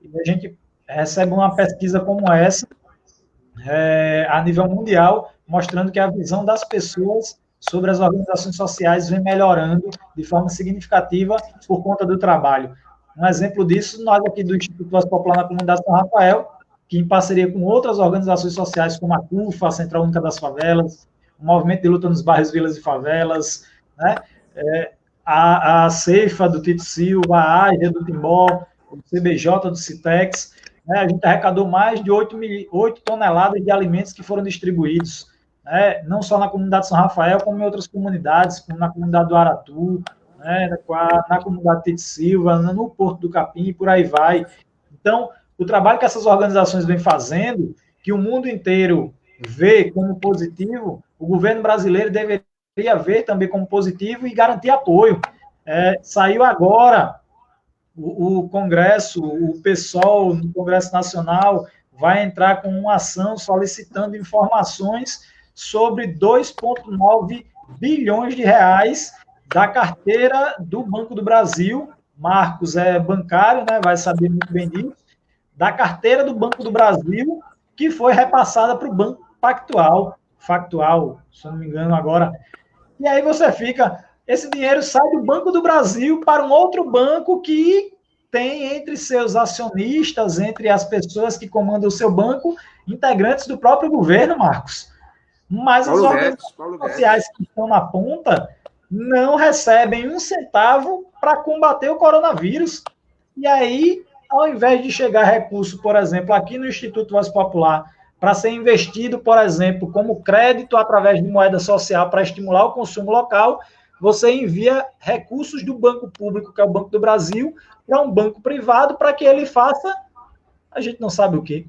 E a gente recebe uma pesquisa como essa, a nível mundial, mostrando que a visão das pessoas sobre as organizações sociais vem melhorando de forma significativa por conta do trabalho. Um exemplo disso, nós aqui do Instituto Voz Popular na Comunidade São Rafael, que em parceria com outras organizações sociais, como a CUFA, a Central Única das Favelas, o Movimento de Luta nos Bairros, Vilas e Favelas, né? A Ceifa do Tito Silva, a AIDA do Timbó, o CBJ do Citex, né? A gente arrecadou mais de 8 toneladas de alimentos que foram distribuídos, né? Não só na comunidade São Rafael, como em outras comunidades, como na comunidade do Aratu, né, na comunidade Tite Silva, no Porto do Capim, por aí vai. Então, o trabalho que essas organizações vêm fazendo, que o mundo inteiro vê como positivo, o governo brasileiro deveria ver também como positivo e garantir apoio. Saiu agora o Congresso, o PSOL, no Congresso Nacional, vai entrar com uma ação solicitando informações sobre 2,9 bilhões de reais da carteira do Banco do Brasil. Marcos é bancário, né, vai saber muito bem disso, da carteira do Banco do Brasil, que foi repassada para o Banco Factual, se eu não me engano agora. E aí você fica, esse dinheiro sai do Banco do Brasil para um outro banco que tem entre seus acionistas, entre as pessoas que comandam o seu banco, integrantes do próprio governo, Marcos. Mas as organizações sociais que estão na ponta não recebem um centavo para combater o coronavírus. E aí, ao invés de chegar recurso, por exemplo, aqui no Instituto Voz Popular, para ser investido, por exemplo, como crédito através de moeda social para estimular o consumo local, você envia recursos do banco público, que é o Banco do Brasil, para um banco privado, para que ele faça, a gente não sabe o quê,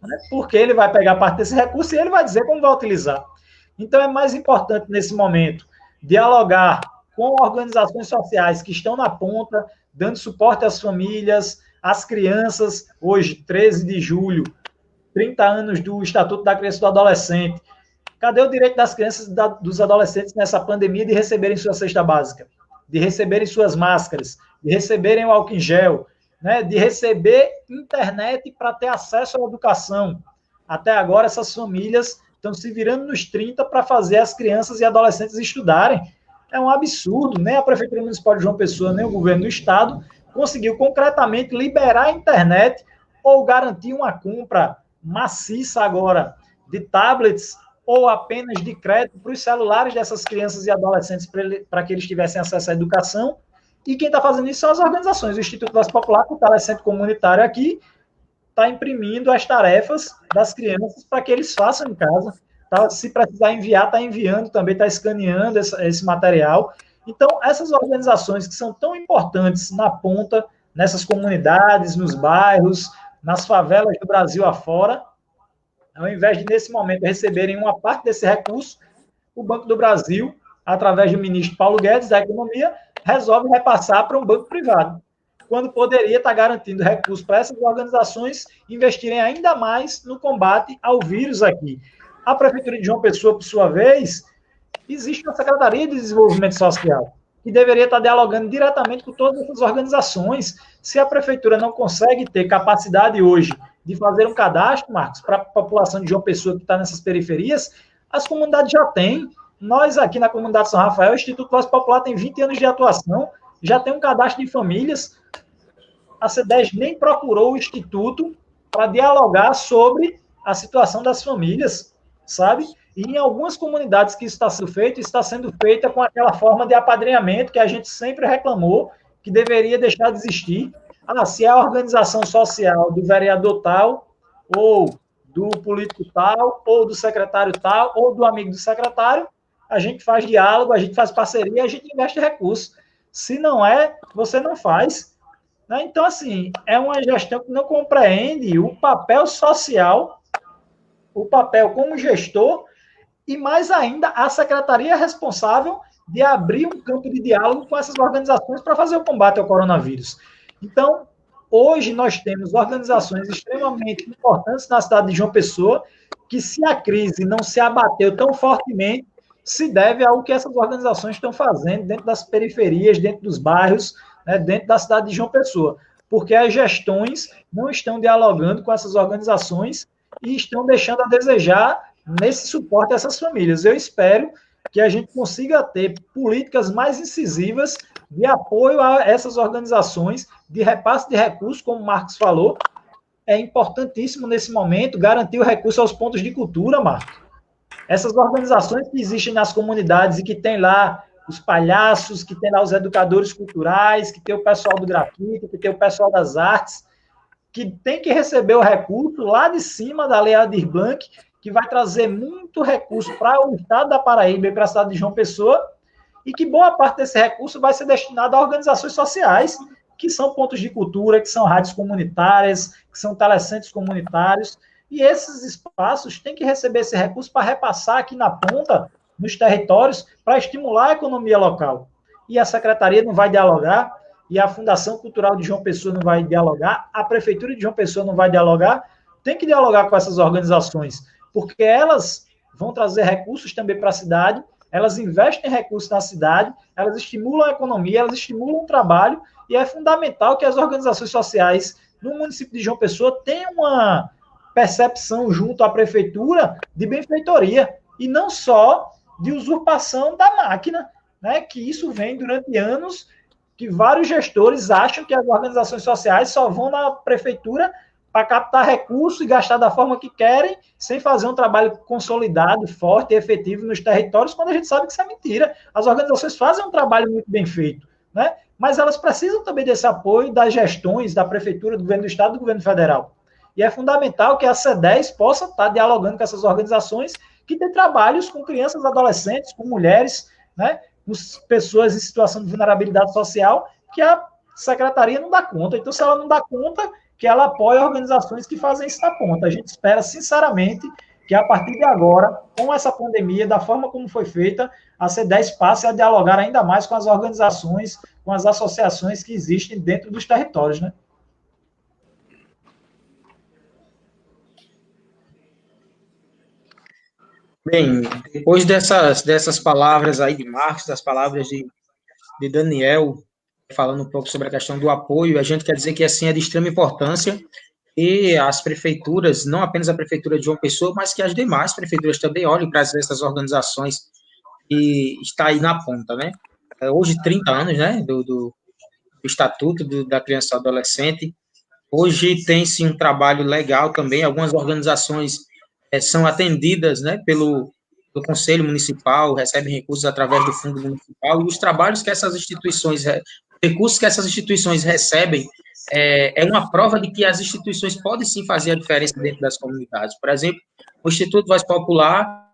né? Porque ele vai pegar parte desse recurso e ele vai dizer como vai utilizar. Então, é mais importante, nesse momento, dialogar com organizações sociais que estão na ponta, dando suporte às famílias, às crianças. Hoje, 13 de julho, 30 anos do Estatuto da Criança e do Adolescente. Cadê o direito das crianças e dos adolescentes nessa pandemia de receberem sua cesta básica, de receberem suas máscaras, de receberem o álcool em gel, né, de receber internet para ter acesso à educação? Até agora, essas famílias estão se virando nos 30 para fazer as crianças e adolescentes estudarem. É um absurdo. Nem a Prefeitura Municipal de João Pessoa, nem o governo do Estado conseguiu concretamente liberar a internet ou garantir uma compra maciça agora de tablets ou apenas de crédito para os celulares dessas crianças e adolescentes para que eles tivessem acesso à educação. E quem está fazendo isso são as organizações. O Instituto Voz Popular, que está lá centro comunitário aqui, está imprimindo as tarefas das crianças para que eles façam em casa. Tá? Se precisar enviar, está enviando também, está escaneando esse material. Então, essas organizações que são tão importantes na ponta, nessas comunidades, nos bairros, nas favelas do Brasil afora, ao invés de, nesse momento, receberem uma parte desse recurso, o Banco do Brasil, através do ministro Paulo Guedes, da Economia, resolve repassar para um banco privado, quando poderia estar garantindo recursos para essas organizações investirem ainda mais no combate ao vírus aqui. A Prefeitura de João Pessoa, por sua vez, existe uma Secretaria de Desenvolvimento Social, que deveria estar dialogando diretamente com todas essas organizações. Se a Prefeitura não consegue ter capacidade hoje de fazer um cadastro, Marcos, para a população de João Pessoa que está nessas periferias, as comunidades já têm. Nós aqui na comunidade São Rafael, o Instituto Voz Popular tem 20 anos de atuação, já tem um cadastro de famílias. A C10 nem procurou o Instituto para dialogar sobre a situação das famílias, sabe? E em algumas comunidades que isso está sendo feita com aquela forma de apadrinhamento que a gente sempre reclamou, que deveria deixar de existir. Se é a organização social do vereador tal, ou do político tal, ou do secretário tal, ou do amigo do secretário, a gente faz diálogo, a gente faz parceria, a gente investe recursos. Se não é, você não faz. Né? Então, assim, é uma gestão que não compreende o papel social, o papel como gestor, e mais ainda, a secretaria responsável de abrir um campo de diálogo com essas organizações para fazer o combate ao coronavírus. Então, hoje nós temos organizações extremamente importantes na cidade de João Pessoa, que se a crise não se abateu tão fortemente, se deve ao que essas organizações estão fazendo dentro das periferias, dentro dos bairros, né, dentro da cidade de João Pessoa, porque as gestões não estão dialogando com essas organizações e estão deixando a desejar nesse suporte a essas famílias. Eu espero que a gente consiga ter políticas mais incisivas de apoio a essas organizações, de repasse de recursos, como o Marcos falou. É importantíssimo, nesse momento, garantir o recurso aos pontos de cultura, Marcos. Essas organizações que existem nas comunidades e que tem lá os palhaços, que tem lá os educadores culturais, que tem o pessoal do grafite, que tem o pessoal das artes, que tem que receber o recurso lá de cima da Lei Aldir Blanc, que vai trazer muito recurso para o estado da Paraíba e para a cidade de João Pessoa, e que boa parte desse recurso vai ser destinado a organizações sociais, que são pontos de cultura, que são rádios comunitárias, que são telecentros comunitários, e esses espaços têm que receber esse recurso para repassar aqui na ponta, nos territórios, para estimular a economia local. E a secretaria não vai dialogar, e a Fundação Cultural de João Pessoa não vai dialogar, a Prefeitura de João Pessoa não vai dialogar, tem que dialogar com essas organizações, porque elas vão trazer recursos também para a cidade, elas investem recursos na cidade, elas estimulam a economia, elas estimulam o trabalho, e é fundamental que as organizações sociais no município de João Pessoa tenham uma percepção junto à prefeitura de benfeitoria, e não só de usurpação da máquina, né, que isso vem durante anos, que vários gestores acham que as organizações sociais só vão na prefeitura para captar recursos e gastar da forma que querem, sem fazer um trabalho consolidado, forte e efetivo nos territórios, quando a gente sabe que isso é mentira. As organizações fazem um trabalho muito bem feito, né? Mas elas precisam também desse apoio das gestões, da prefeitura, do governo do estado e do governo federal. E é fundamental que a C10 possa estar dialogando com essas organizações que têm trabalhos com crianças, adolescentes, com mulheres, né, com pessoas em situação de vulnerabilidade social, que a secretaria não dá conta. Então, se ela não dá conta, que ela apoie organizações que fazem isso na ponta. A gente espera, sinceramente, que a partir de agora, com essa pandemia, da forma como foi feita, a C10 passe a dialogar ainda mais com as organizações, com as associações que existem dentro dos territórios, né? Bem, depois dessas palavras aí de Marcos, das palavras de Daniel, falando um pouco sobre a questão do apoio, a gente quer dizer que, assim, é de extrema importância e as prefeituras, não apenas a prefeitura de João Pessoa, mas que as demais prefeituras também olhem para essas organizações que está aí na ponta, né? Hoje, 30 anos, né, do Estatuto da Criança e do Adolescente. Hoje tem-se um trabalho legal também, algumas organizações são atendidas, né, pelo Conselho Municipal, recebem recursos através do Fundo Municipal, e os trabalhos que essas instituições, recursos que essas instituições recebem, é uma prova de que as instituições podem sim fazer a diferença dentro das comunidades. Por exemplo, o Instituto Voz Popular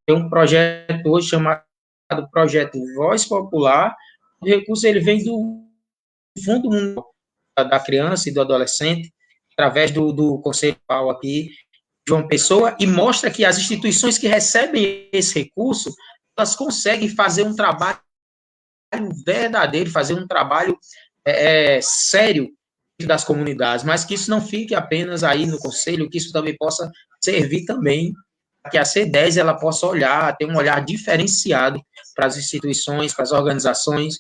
tem um projeto hoje chamado Projeto Voz Popular, o recurso ele vem do Fundo Municipal da Criança e do Adolescente, através do Conselho Municipal aqui, João Pessoa, e mostra que as instituições que recebem esse recurso, elas conseguem fazer um trabalho verdadeiro, fazer um trabalho sério das comunidades, mas que isso não fique apenas aí no conselho, que isso também possa servir também para que a C10 ela possa olhar, ter um olhar diferenciado para as instituições, para as organizações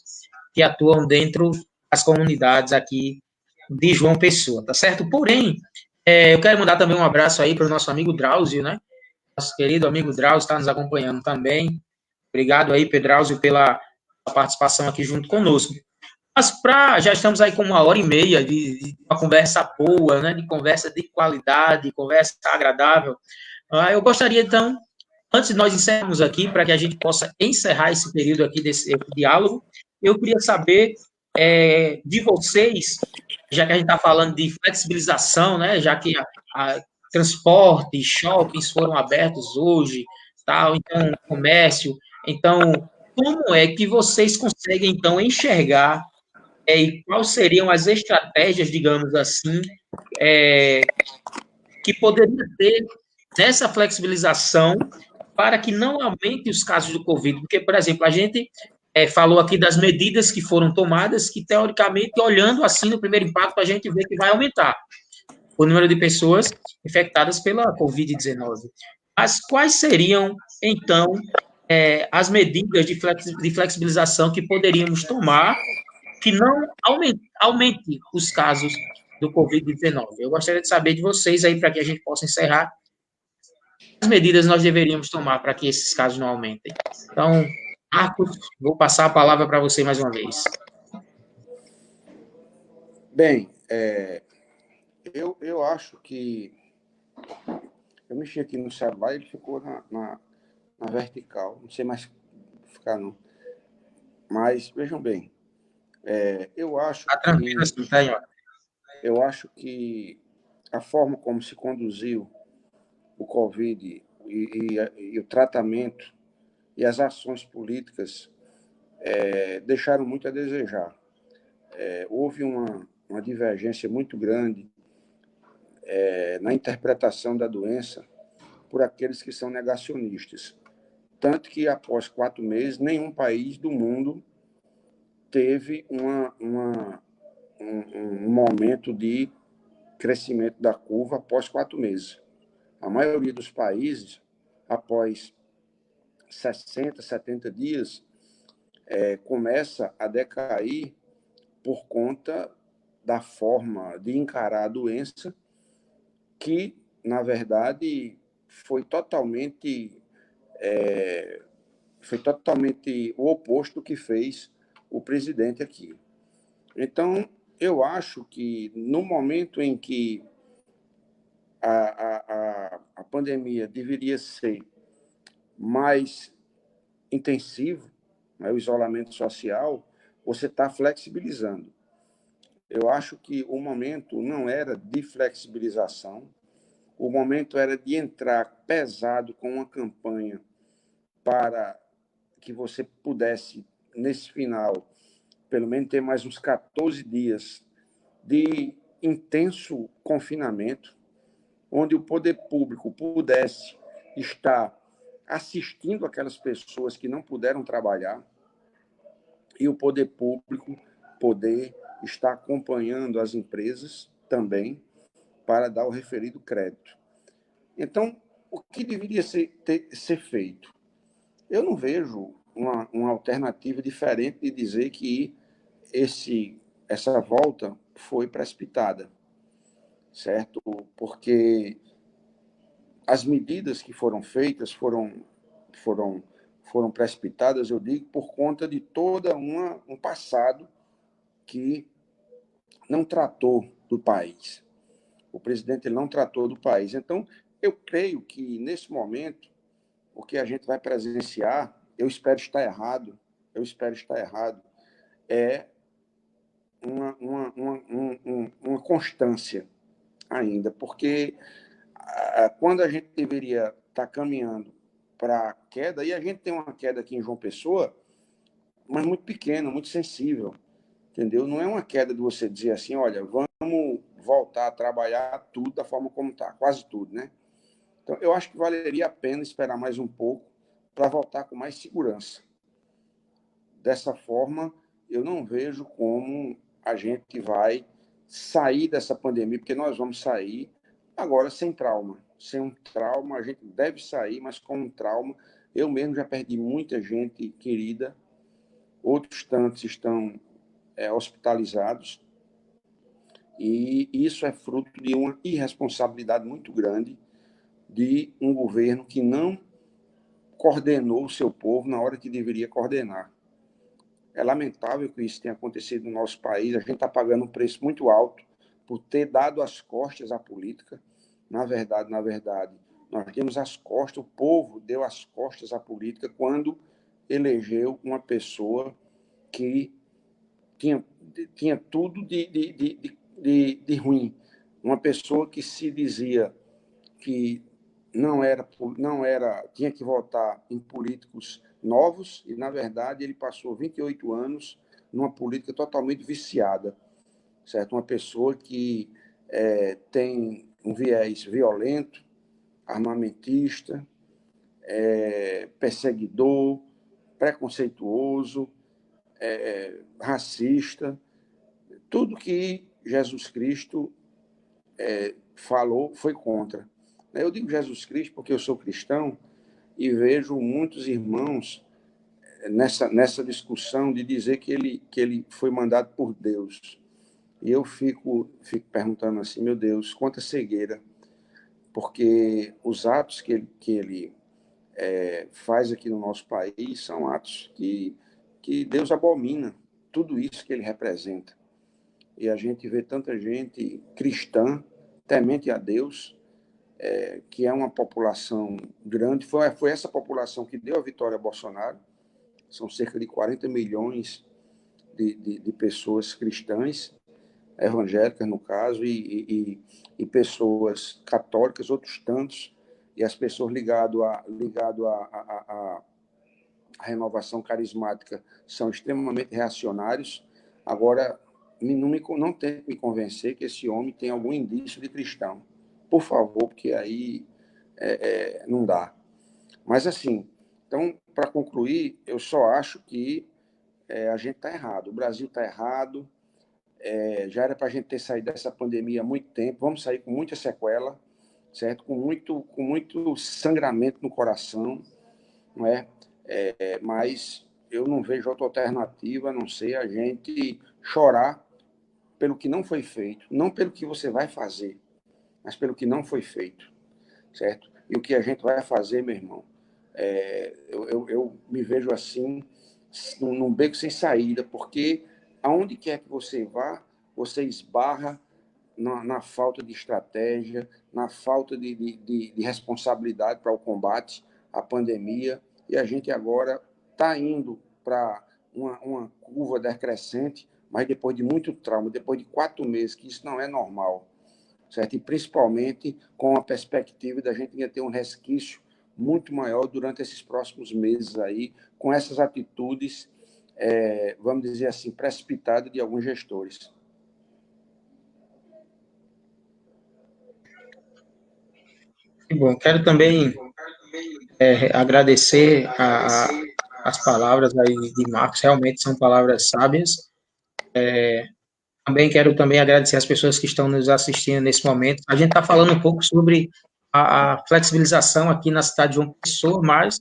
que atuam dentro das comunidades aqui de João Pessoa, tá certo? Porém, eu quero mandar também um abraço aí para o nosso amigo Drauzio, né? Nosso querido amigo Drauzio está nos acompanhando também. Obrigado aí, Pedrauzio, pela participação aqui junto conosco. Mas já estamos aí com 1h30 de uma conversa boa, né? De conversa de qualidade, conversa agradável. Eu gostaria, então, antes de nós encerrarmos aqui, para que a gente possa encerrar esse período aqui desse diálogo, eu queria saber de vocês, já que a gente está falando de flexibilização, né? Já que transporte, shoppings foram abertos hoje, tal, então, comércio. Então, como é que vocês conseguem, então, enxergar e quais seriam as estratégias, digamos assim, que poderia ter nessa flexibilização para que não aumente os casos do Covid? Porque, por exemplo, a gente falou aqui das medidas que foram tomadas, que, teoricamente, olhando assim no primeiro impacto, a gente vê que vai aumentar o número de pessoas infectadas pela Covid-19. Mas quais seriam, então, as medidas de flexibilização que poderíamos tomar que não aumente os casos do Covid-19? Eu gostaria de saber de vocês aí, para que a gente possa encerrar, as medidas nós deveríamos tomar para que esses casos não aumentem. Então, Marcos, vou passar a palavra para você mais uma vez. Bem, eu acho que eu mexi aqui no celular e ele ficou na vertical. Não sei mais ficar, não. Mas, vejam bem, eu acho tranquilo assim, tá aí, ó. Eu acho que a forma como se conduziu o Covid e o tratamento e as ações políticas deixaram muito a desejar. Houve uma divergência muito grande na interpretação da doença por aqueles que são negacionistas. Tanto que, após 4 meses, nenhum país do mundo teve um momento de crescimento da curva após 4 meses. A maioria dos países, após 60, 70 dias, começa a decair por conta da forma de encarar a doença, que, na verdade, foi totalmente o oposto do que fez o presidente aqui. Então, eu acho que no momento em que a pandemia deveria ser mais intensivo, né, o isolamento social, você está flexibilizando. Eu acho que o momento não era de flexibilização, o momento era de entrar pesado com uma campanha para que você pudesse, nesse final, pelo menos ter mais uns 14 dias de intenso confinamento, onde o poder público pudesse estar assistindo aquelas pessoas que não puderam trabalhar e o poder público poder estar acompanhando as empresas também para dar o referido crédito. Então, o que deveria ser feito? Eu não vejo uma alternativa diferente de dizer que essa volta foi precipitada, certo? Porque as medidas que foram feitas foram precipitadas, eu digo, por conta de todo um passado que não tratou do país. O presidente não tratou do país. Então, eu creio que, nesse momento, o que a gente vai presenciar, eu espero estar errado, é uma constância ainda, porque quando a gente deveria estar caminhando para a queda, e a gente tem uma queda aqui em João Pessoa, mas muito pequena, muito sensível, entendeu? Não é uma queda de você dizer assim, olha, vamos voltar a trabalhar tudo da forma como está, quase tudo, né? Então, eu acho que valeria a pena esperar mais um pouco para voltar com mais segurança. Dessa forma, eu não vejo como a gente vai sair dessa pandemia, porque nós vamos sair agora sem trauma. Sem um trauma, a gente deve sair, mas com um trauma. Eu mesmo já perdi muita gente querida, outros tantos estão hospitalizados, e isso é fruto de uma irresponsabilidade muito grande de um governo que não coordenou o seu povo na hora que deveria coordenar. É lamentável que isso tenha acontecido no nosso país. A gente está pagando um preço muito alto por ter dado as costas à política. Na verdade, nós temos as costas, o povo deu as costas à política quando elegeu uma pessoa que tinha tudo de ruim. Uma pessoa que se dizia que não era, tinha que votar em políticos novos, e, na verdade, ele passou 28 anos numa política totalmente viciada, certo? Uma pessoa que tem um viés violento, armamentista, perseguidor, preconceituoso, racista. Tudo que Jesus Cristo falou foi contra. Eu digo Jesus Cristo porque eu sou cristão e vejo muitos irmãos nessa discussão de dizer que ele foi mandado por Deus. E eu fico perguntando assim, meu Deus, quanta cegueira, porque os atos que ele faz aqui no nosso país são atos que Deus abomina, tudo isso que ele representa. E a gente vê tanta gente cristã, temente a Deus, que é uma população grande. Foi essa população que deu a vitória a Bolsonaro. São cerca de 40 milhões de pessoas cristãs, evangélicas, no caso, e pessoas católicas, outros tantos, e as pessoas ligado a renovação carismática são extremamente reacionários. Agora, não tente me convencer que esse homem tem algum indício de cristão. Por favor, porque aí não dá. Mas, assim, então, para concluir, eu só acho que a gente está errado. O Brasil está errado. Já era para a gente ter saído dessa pandemia há muito tempo. Vamos sair com muita sequela, certo? Com muito sangramento no coração, não é? Mas eu não vejo outra alternativa a não ser a gente chorar pelo que não foi feito, não pelo que você vai fazer, mas pelo que não foi feito, certo? E o que a gente vai fazer, meu irmão, eu me vejo assim, num beco sem saída, porque aonde quer que você vá, você esbarra na falta de estratégia, na falta de responsabilidade para o combate à pandemia, e a gente agora está indo para uma curva decrescente, mas depois de muito trauma, depois de 4 meses, que isso não é normal, certo? E principalmente com a perspectiva da gente ainda ter um resquício muito maior durante esses próximos meses aí, com essas atitudes, vamos dizer assim, precipitadas de alguns gestores. Bom, quero também agradecer as palavras aí de Marcos, realmente são palavras sábias. Também quero agradecer as pessoas que estão nos assistindo nesse momento. A gente está falando um pouco sobre a flexibilização aqui na cidade de João Pessoa, mas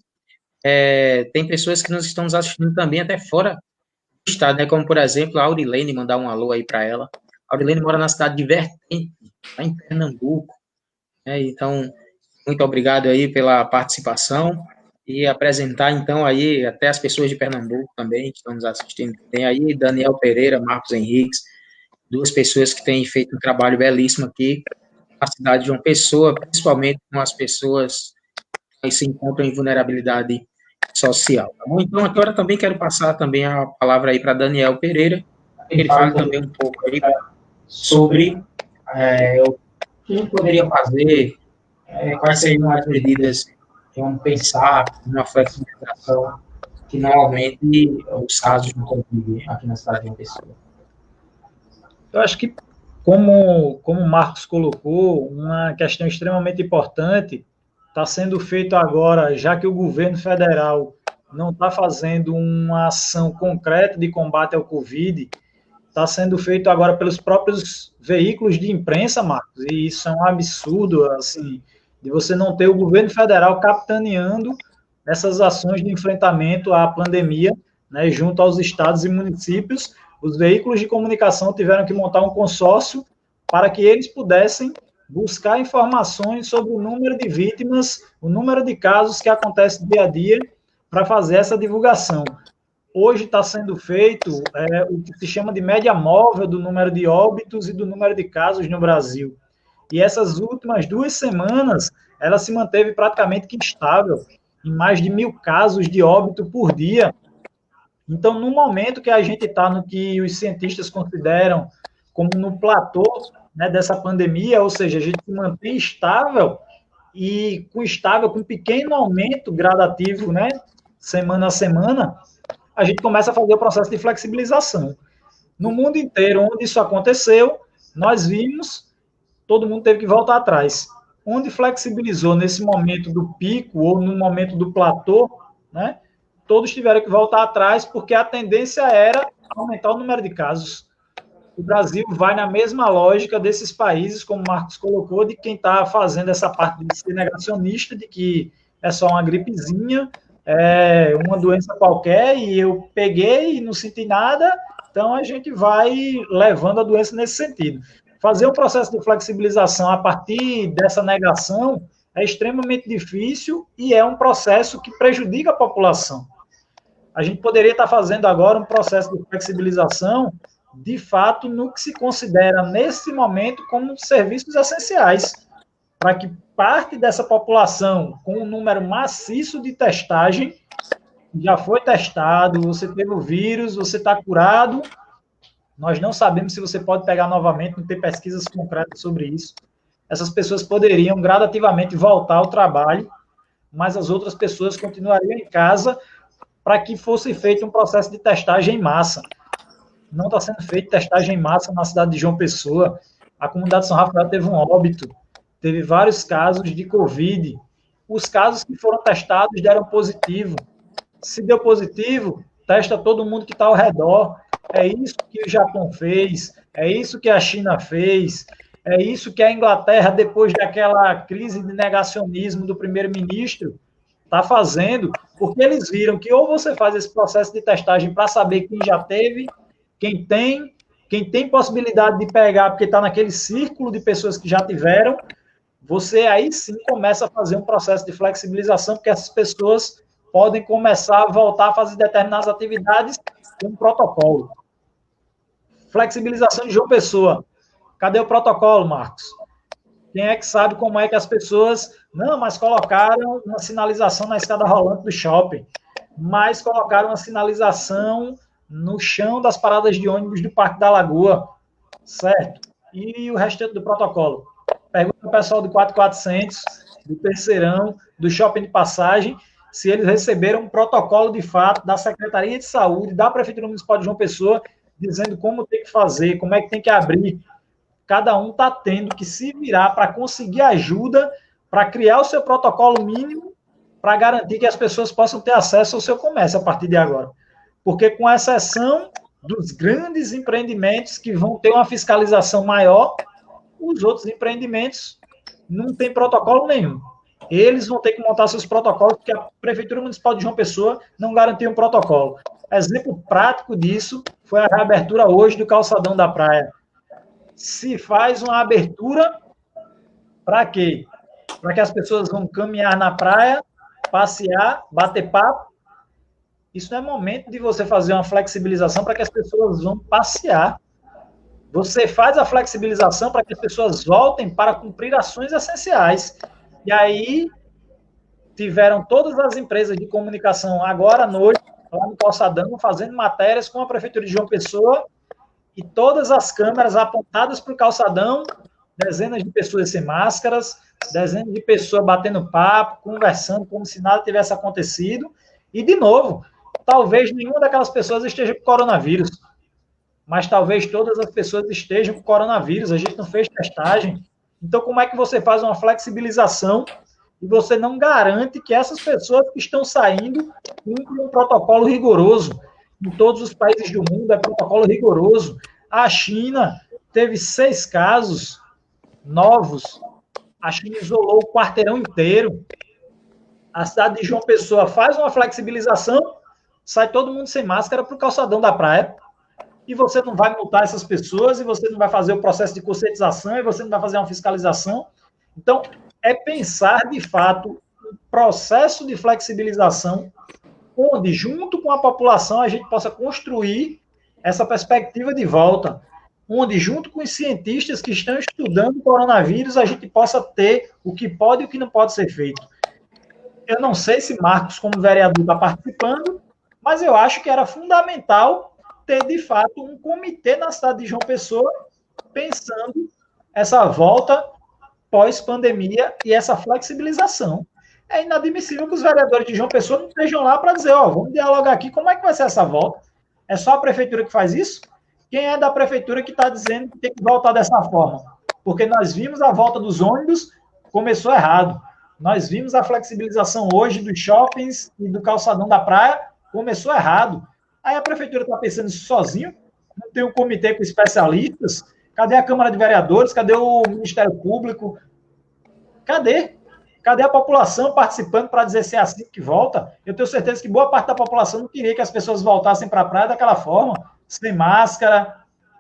tem pessoas que nos estão nos assistindo também até fora do estado, né? Como, por exemplo, a Aurilene, mandar um alô aí para ela. A Aurilene mora na cidade de Vertente, lá em Pernambuco, né? Então, muito obrigado aí pela participação e apresentar, então, aí até as pessoas de Pernambuco também, que estão nos assistindo. Tem aí Daniel Pereira, Marcos Henriques, 2 pessoas que têm feito um trabalho belíssimo aqui na cidade de João Pessoa, principalmente com as pessoas que se encontram em vulnerabilidade social. Tá bom? Então, agora também quero passar também a palavra aí para Daniel Pereira, que ele fale também um pouco aí sobre o que a gente poderia fazer, quais seriam as medidas que vamos pensar numa flexibilização que não aumente os casos de Covid aqui na cidade de João Pessoa. Eu acho que, como o Marcos colocou, uma questão extremamente importante está sendo feito agora, já que o governo federal não está fazendo uma ação concreta de combate ao Covid, está sendo feito agora pelos próprios veículos de imprensa, Marcos, e isso é um absurdo, assim, de você não ter o governo federal capitaneando essas ações de enfrentamento à pandemia, né, junto aos estados e municípios. Os veículos de comunicação tiveram que montar um consórcio para que eles pudessem buscar informações sobre o número de vítimas, o número de casos que acontecem dia a dia, para fazer essa divulgação. Hoje está sendo feito o que se chama de média móvel do número de óbitos e do número de casos no Brasil. E essas últimas 2 semanas, ela se manteve praticamente instável, em mais de 1.000 casos de óbito por dia. Então, no momento que a gente está no que os cientistas consideram como no platô, né, dessa pandemia, ou seja, a gente se mantém estável com pequeno aumento gradativo, né, semana a semana, a gente começa a fazer o processo de flexibilização. No mundo inteiro, onde isso aconteceu, nós vimos, todo mundo teve que voltar atrás. Onde flexibilizou nesse momento do pico ou no momento do platô, né, todos tiveram que voltar atrás, porque a tendência era aumentar o número de casos. O Brasil vai na mesma lógica desses países, como o Marcos colocou, de quem está fazendo essa parte de ser negacionista, de que é só uma gripezinha, uma doença qualquer, e eu peguei e não senti nada, então a gente vai levando a doença nesse sentido. Fazer um processo de flexibilização a partir dessa negação é extremamente difícil e é um processo que prejudica a população. A gente poderia estar fazendo agora um processo de flexibilização, de fato, no que se considera, nesse momento, como serviços essenciais, para que parte dessa população, com um número maciço de testagem, já foi testado, você teve o vírus, você está curado, nós não sabemos se você pode pegar novamente, não tem pesquisas concretas sobre isso. Essas pessoas poderiam gradativamente voltar ao trabalho, mas as outras pessoas continuariam em casa para que fosse feito um processo de testagem em massa. Não está sendo feito testagem em massa na cidade de João Pessoa. A comunidade de São Rafael teve um óbito, teve vários casos de Covid. Os casos que foram testados deram positivo. Se deu positivo, testa todo mundo que está ao redor. É isso que o Japão fez, é isso que a China fez, é isso que a Inglaterra, depois daquela crise de negacionismo do primeiro-ministro, está fazendo, porque eles viram que ou você faz esse processo de testagem para saber quem já teve, quem tem possibilidade de pegar, porque está naquele círculo de pessoas que já tiveram, você aí sim começa a fazer um processo de flexibilização, porque essas pessoas podem começar a voltar a fazer determinadas atividades com um protocolo. Flexibilização de João Pessoa. Cadê o protocolo, Marcos? Quem é que sabe como é que as pessoas... Não, mas colocaram uma sinalização na escada rolante do shopping, mas colocaram uma sinalização no chão das paradas de ônibus do Parque da Lagoa, certo? E o restante do protocolo? Pergunta ao pessoal do 4400, do Terceirão, do Shopping de Passagem, se eles receberam um protocolo de fato da Secretaria de Saúde, da Prefeitura Municipal de João Pessoa, dizendo como tem que fazer, como é que tem que abrir. Cada um está tendo que se virar para conseguir ajuda, para criar o seu protocolo mínimo, para garantir que as pessoas possam ter acesso ao seu comércio a partir de agora. Porque, com exceção dos grandes empreendimentos que vão ter uma fiscalização maior, os outros empreendimentos não têm protocolo nenhum. Eles vão ter que montar seus protocolos, porque a Prefeitura Municipal de João Pessoa não garantiu um protocolo. Exemplo prático disso foi a reabertura hoje do calçadão da praia. Se faz uma abertura, para quê? Para que as pessoas vão caminhar na praia, passear, bater papo. Isso não é momento de você fazer uma flexibilização para que as pessoas vão passear. Você faz a flexibilização para que as pessoas voltem para cumprir ações essenciais. E aí, tiveram todas as empresas de comunicação agora à noite, lá no calçadão, fazendo matérias com a Prefeitura de João Pessoa, e todas as câmeras apontadas para o calçadão, dezenas de pessoas sem máscaras, dezenas de pessoas batendo papo, conversando, como se nada tivesse acontecido. E, de novo, talvez nenhuma daquelas pessoas esteja com coronavírus, mas talvez todas as pessoas estejam com coronavírus. A gente não fez testagem. Então, como é que você faz uma flexibilização e você não garante que essas pessoas que estão saindo cumprem um protocolo rigoroso? Em todos os países do mundo é protocolo rigoroso. A China teve 6 casos novos. A China isolou o quarteirão inteiro. A cidade de João Pessoa faz uma flexibilização, sai todo mundo sem máscara para o calçadão da praia, e você não vai multar essas pessoas, e você não vai fazer o processo de conscientização, e você não vai fazer uma fiscalização. Então, é pensar, de fato, um processo de flexibilização, onde, junto com a população, a gente possa construir essa perspectiva de volta, onde, junto com os cientistas que estão estudando o coronavírus, a gente possa ter o que pode e o que não pode ser feito. Eu não sei se Marcos, como vereador, está participando, mas eu acho que era fundamental ter, de fato, um comitê na cidade de João Pessoa pensando essa volta pós-pandemia e essa flexibilização. É inadmissível que os vereadores de João Pessoa não estejam lá para dizer, vamos dialogar aqui, como é que vai ser essa volta? É só a prefeitura que faz isso? Quem é da prefeitura que está dizendo que tem que voltar dessa forma? Porque nós vimos a volta dos ônibus, começou errado. Nós vimos a flexibilização hoje dos shoppings e do calçadão da praia, começou errado. Aí a prefeitura está pensando isso sozinho, não tem um comitê com especialistas. Cadê a Câmara de Vereadores? Cadê o Ministério Público? Cadê? Cadê a população participando para dizer se é assim que volta? Eu tenho certeza que boa parte da população não queria que as pessoas voltassem para a praia daquela forma, sem máscara,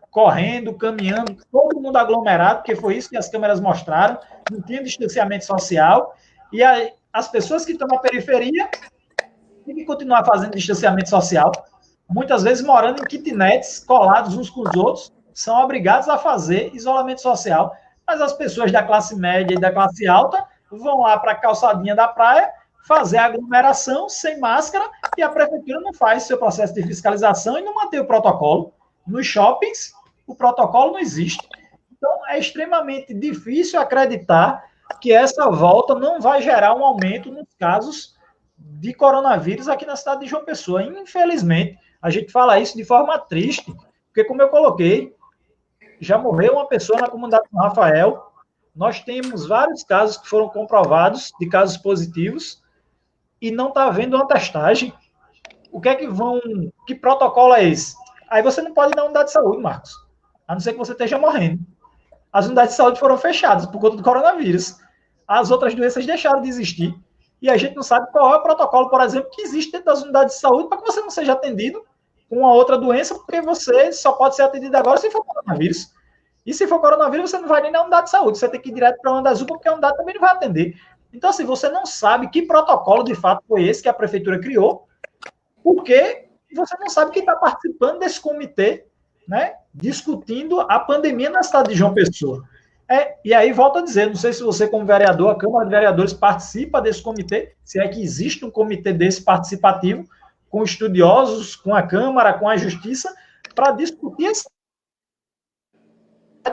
correndo, caminhando, todo mundo aglomerado, porque foi isso que as câmeras mostraram, não tinha distanciamento social, e aí, as pessoas que estão na periferia têm que continuar fazendo distanciamento social, muitas vezes morando em kitnets, colados uns com os outros, são obrigados a fazer isolamento social, mas as pessoas da classe média e da classe alta vão lá para a calçadinha da praia, fazer a aglomeração sem máscara, e a prefeitura não faz seu processo de fiscalização e não mantém o protocolo. Nos shoppings, o protocolo não existe. Então, é extremamente difícil acreditar que essa volta não vai gerar um aumento nos casos de coronavírus aqui na cidade de João Pessoa. Infelizmente, a gente fala isso de forma triste, porque, como eu coloquei, já morreu uma pessoa na comunidade de São Rafael. Nós temos vários casos que foram comprovados, de casos positivos, e não está havendo uma testagem. O que é que vão. Que protocolo é esse? Aí você não pode ir na unidade de saúde, Marcos. A não ser que você esteja morrendo. As unidades de saúde foram fechadas por conta do coronavírus. As outras doenças deixaram de existir. E a gente não sabe qual é o protocolo, por exemplo, que existe dentro das unidades de saúde para que você não seja atendido com uma outra doença, porque você só pode ser atendido agora se for coronavírus. E se for coronavírus, você não vai nem na unidade de saúde. Você tem que ir direto para a unidade azul, porque a unidade também não vai atender. Então, assim, você não sabe que protocolo de fato foi esse que a prefeitura criou, porque você não sabe quem está participando desse comitê, né, discutindo a pandemia na cidade de João Pessoa. E aí, volto a dizer, não sei se você, como vereador, a Câmara de Vereadores participa desse comitê, se é que existe um comitê desse participativo, com estudiosos, com a Câmara, com a Justiça, para discutir esse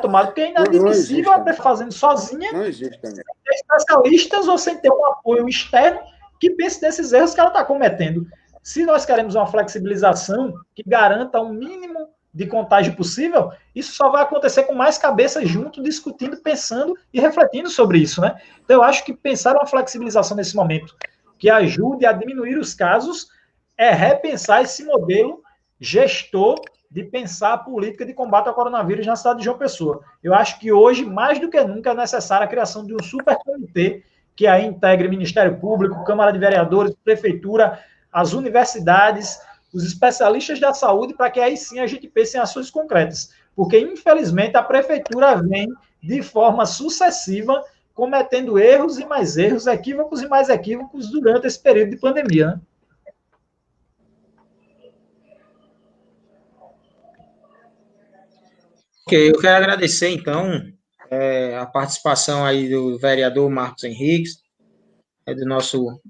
tomado, porque é inadmissível a prefeitura fazendo sozinha, Não existe também. Sem ter especialistas ou sem ter um apoio externo que pense nesses erros que ela está cometendo. Se nós queremos uma flexibilização que garanta um mínimo de contágio possível, isso só vai acontecer com mais cabeças junto, discutindo, pensando e refletindo sobre isso, né? Então, eu acho que pensar uma flexibilização nesse momento que ajude a diminuir os casos é repensar esse modelo gestor de pensar a política de combate ao coronavírus na cidade de João Pessoa. Eu acho que hoje, mais do que nunca, é necessária a criação de um supercomitê que aí integre Ministério Público, Câmara de Vereadores, Prefeitura, as universidades, os especialistas da saúde, para que aí sim a gente pense em ações concretas. Porque, infelizmente, a Prefeitura vem de forma sucessiva cometendo erros e mais erros, equívocos e mais equívocos durante esse período de pandemia, né? Ok, eu quero agradecer, então, a participação aí do vereador Marcos Henriques, do nosso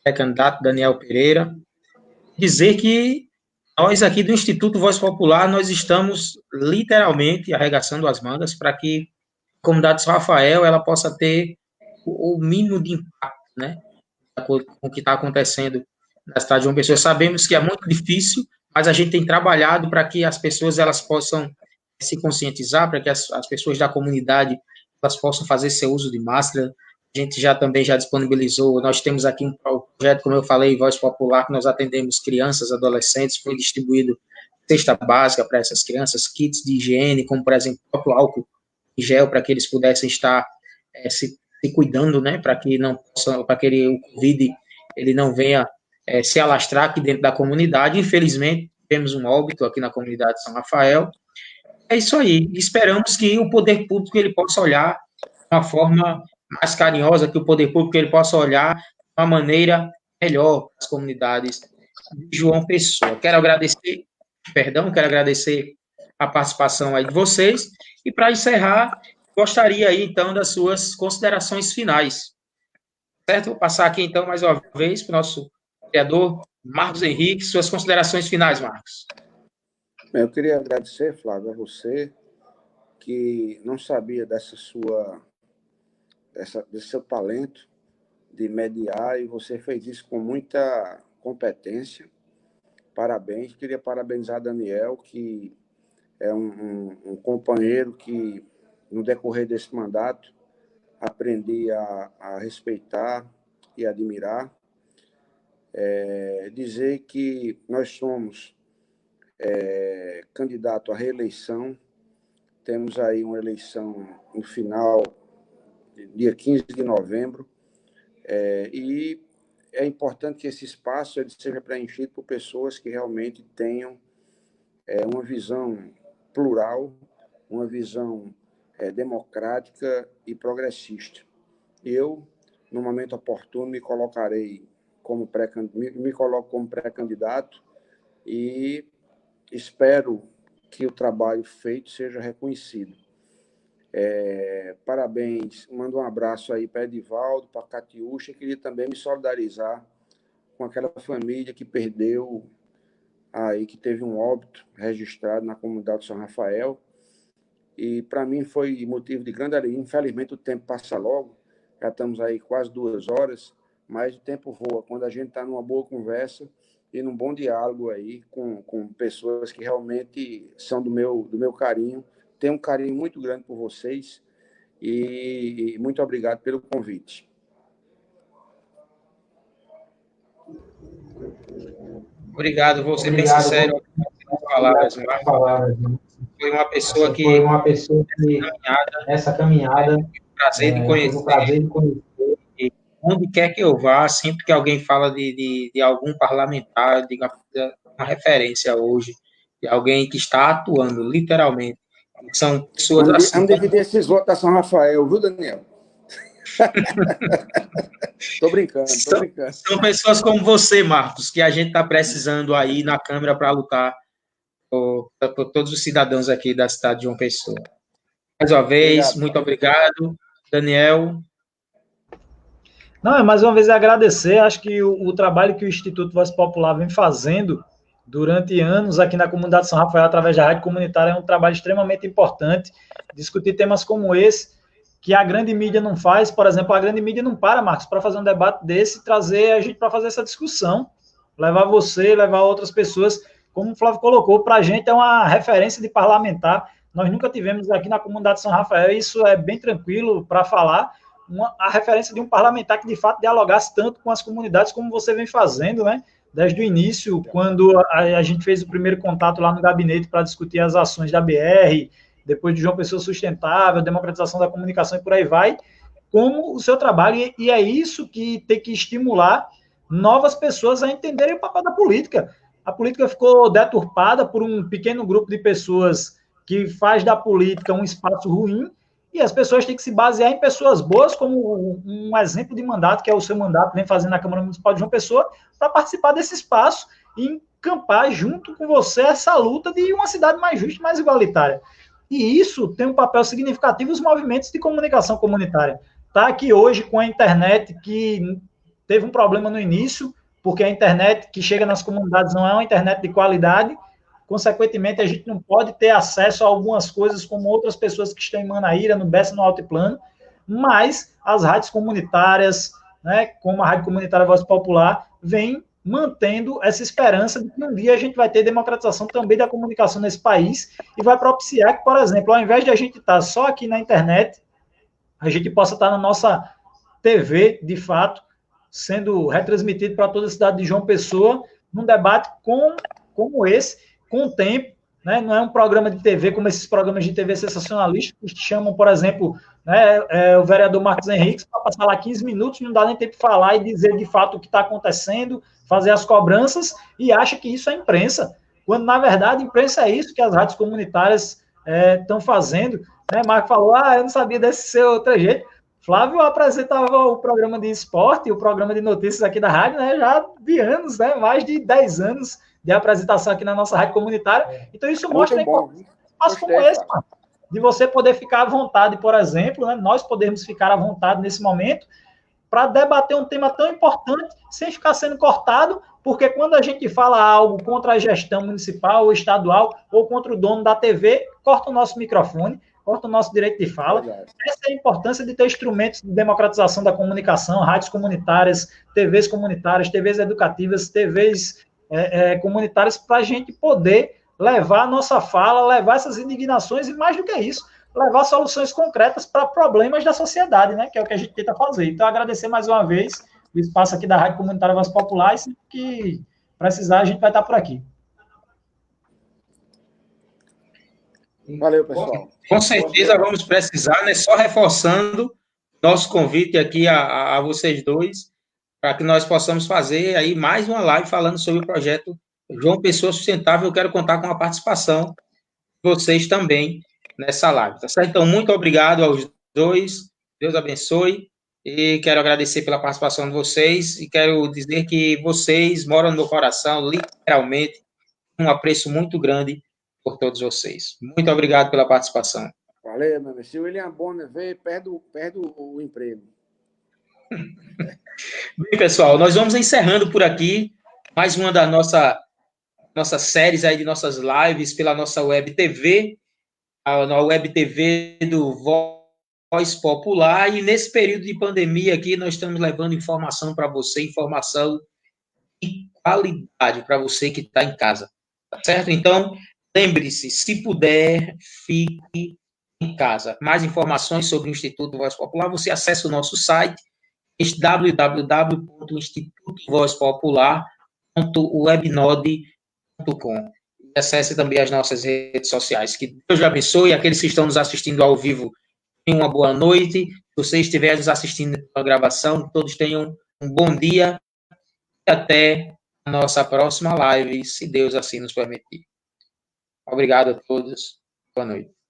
pré-candidato Daniel Pereira, dizer que nós aqui do Instituto Voz Popular, nós estamos literalmente arregaçando as mangas para que a comunidade de São Rafael ela possa ter o mínimo de impacto, né, com o que está acontecendo na cidade de João Pessoa. Sabemos que é muito difícil, mas a gente tem trabalhado para que as pessoas elas possam se conscientizar, para que as pessoas da comunidade elas possam fazer seu uso de máscara. A gente também já disponibilizou, nós temos aqui um projeto, como eu falei, Voz Popular, que nós atendemos crianças, adolescentes, foi distribuído cesta básica para essas crianças, kits de higiene, como, por exemplo, o próprio álcool em gel, para que eles pudessem estar se cuidando, né, para que não possa, para que o Covid ele não venha se alastrar aqui dentro da comunidade. Infelizmente, temos um óbito aqui na comunidade de São Rafael. É isso aí. Esperamos que o poder público ele possa olhar de uma forma mais carinhosa, que o poder público ele possa olhar de uma maneira melhor as comunidades de João Pessoa. Quero agradecer a participação aí de vocês. E para encerrar, gostaria aí, então, das suas considerações finais. Certo? Vou passar aqui, então, mais uma vez para o nosso vereador Marcos Henrique, suas considerações finais, Marcos. Eu queria agradecer, Flávio, a você, que não sabia desse seu talento de mediar, e você fez isso com muita competência. Parabéns. Queria parabenizar Daniel, que é um companheiro que, no decorrer desse mandato, aprendi a respeitar e admirar. Dizer que nós somos candidato à reeleição. Temos aí uma eleição no final, dia 15 de novembro, e é importante que esse espaço ele seja preenchido por pessoas que realmente tenham uma visão plural, uma visão democrática e progressista. Eu, no momento oportuno, me coloco como pré-candidato e espero que o trabalho feito seja reconhecido. Parabéns, mando um abraço aí para Edivaldo, para Catiúcha. Queria também me solidarizar com aquela família que perdeu, aí que teve um óbito registrado na comunidade de São Rafael. E para mim foi motivo de grande alegria. Infelizmente o tempo passa logo, já estamos aí quase 2 horas, mas o tempo voa quando a gente está numa boa conversa e num bom diálogo aí com pessoas que realmente são do meu carinho. Tenho um carinho muito grande por vocês e muito obrigado pelo convite. Obrigado, vou ser bem sincero nas palavras, Marcos. Foi uma pessoa que essa caminhada, prazer de conhecer. E onde quer que eu vá, sempre que alguém fala de algum parlamentar, de uma referência hoje, de alguém que está atuando, literalmente. São pessoas assim. Vamos dividir esses votos da São Rafael, viu, Daniel? Tô brincando. São pessoas como você, Marcos, que a gente está precisando aí na Câmara para lutar por todos os cidadãos aqui da cidade de João Pessoa. Mais uma vez, muito obrigado. Daniel. Não, mais uma vez agradecer, acho que o trabalho que o Instituto Voz Popular vem fazendo durante anos aqui na comunidade de São Rafael, através da rádio comunitária, é um trabalho extremamente importante, discutir temas como esse, que a grande mídia não faz. Por exemplo, a grande mídia não para, Marcos, para fazer um debate desse e trazer a gente para fazer essa discussão, levar você, levar outras pessoas, como o Flávio colocou, para a gente é uma referência de parlamentar. Nós nunca tivemos aqui na comunidade de São Rafael, isso é bem tranquilo para falar, a referência de um parlamentar que, de fato, dialogasse tanto com as comunidades como você vem fazendo, né? Desde o início, quando a gente fez o primeiro contato lá no gabinete para discutir as ações da BR, depois de João Pessoa Sustentável, democratização da comunicação e por aí vai, como o seu trabalho, e é isso que tem que estimular novas pessoas a entenderem o papel da política. A política ficou deturpada por um pequeno grupo de pessoas que faz da política um espaço ruim, e as pessoas têm que se basear em pessoas boas, como um exemplo de mandato, que é o seu mandato, vem fazendo na Câmara Municipal de João Pessoa, para participar desse espaço e encampar junto com você essa luta de uma cidade mais justa e mais igualitária. E isso tem um papel significativo nos movimentos de comunicação comunitária. Está aqui hoje com a internet, que teve um problema no início, porque a internet que chega nas comunidades não é uma internet de qualidade. Consequentemente, a gente não pode ter acesso a algumas coisas como outras pessoas que estão em Manaíra, no Bessa, no Altiplano, mas as rádios comunitárias, né, como a Rádio Comunitária Voz Popular, vem mantendo essa esperança de que um dia a gente vai ter democratização também da comunicação nesse país e vai propiciar que, por exemplo, ao invés de a gente estar só aqui na internet, a gente possa estar na nossa TV, de fato, sendo retransmitido para toda a cidade de João Pessoa, num debate como esse, com o tempo, né? Não é um programa de TV como esses programas de TV sensacionalistas que chamam, por exemplo, né, o vereador Marcos Henrique para passar lá 15 minutos, não dá nem tempo de falar e dizer de fato o que está acontecendo, fazer as cobranças, e acha que isso é imprensa, quando na verdade imprensa é isso que as rádios comunitárias estão fazendo, né? Marco falou, eu não sabia desse seu trejeito. Flávio apresentava o programa de esporte, o programa de notícias aqui da rádio, né, já de anos, né, mais de 10 anos de apresentação aqui na nossa rádio comunitária. Então, isso mostra espaço como esse, mano, de você poder ficar à vontade, por exemplo, né, nós podemos ficar à vontade nesse momento para debater um tema tão importante sem ficar sendo cortado, porque quando a gente fala algo contra a gestão municipal ou estadual ou contra o dono da TV, corta o nosso microfone, corta o nosso direito de fala. Essa é a importância de ter instrumentos de democratização da comunicação, rádios comunitárias, TVs educativas, TVs comunitárias, para a gente poder levar a nossa fala, levar essas indignações e, mais do que isso, levar soluções concretas para problemas da sociedade, né, que é o que a gente tenta fazer. Então, agradecer mais uma vez o espaço aqui da Rádio Comunitária Voz Popular, e sempre que precisar, a gente vai estar por aqui. Valeu, pessoal. Com certeza vamos precisar, né? Só reforçando nosso convite aqui a vocês dois, para que nós possamos fazer aí mais uma live falando sobre o projeto João Pessoa Sustentável. Eu quero contar com a participação de vocês também nessa live, tá certo? Então, muito obrigado aos dois, Deus abençoe, e quero agradecer pela participação de vocês, e quero dizer que vocês moram no meu coração, literalmente, um apreço muito grande por todos vocês. Muito obrigado pela participação. Valeu, meu amigo. Se o William Bonner veio, perde o emprego. Bem, pessoal, nós vamos encerrando por aqui mais uma da nossas séries aí de nossas lives pela nossa web TV, a Web TV do Voz Popular, e nesse período de pandemia aqui, nós estamos levando informação para você, informação de qualidade para você que está em casa, tá certo? Então, lembre-se, se puder, fique em casa. Mais informações sobre o Instituto Voz Popular, você acessa o nosso site, www.institutovozpopular.webnode.com. E acesse também as nossas redes sociais. Que Deus abençoe. Aqueles que estão nos assistindo ao vivo, tenham uma boa noite. Se você estiver nos assistindo pela gravação, todos tenham um bom dia e até a nossa próxima live, se Deus assim nos permitir. Obrigado a todos. Boa noite.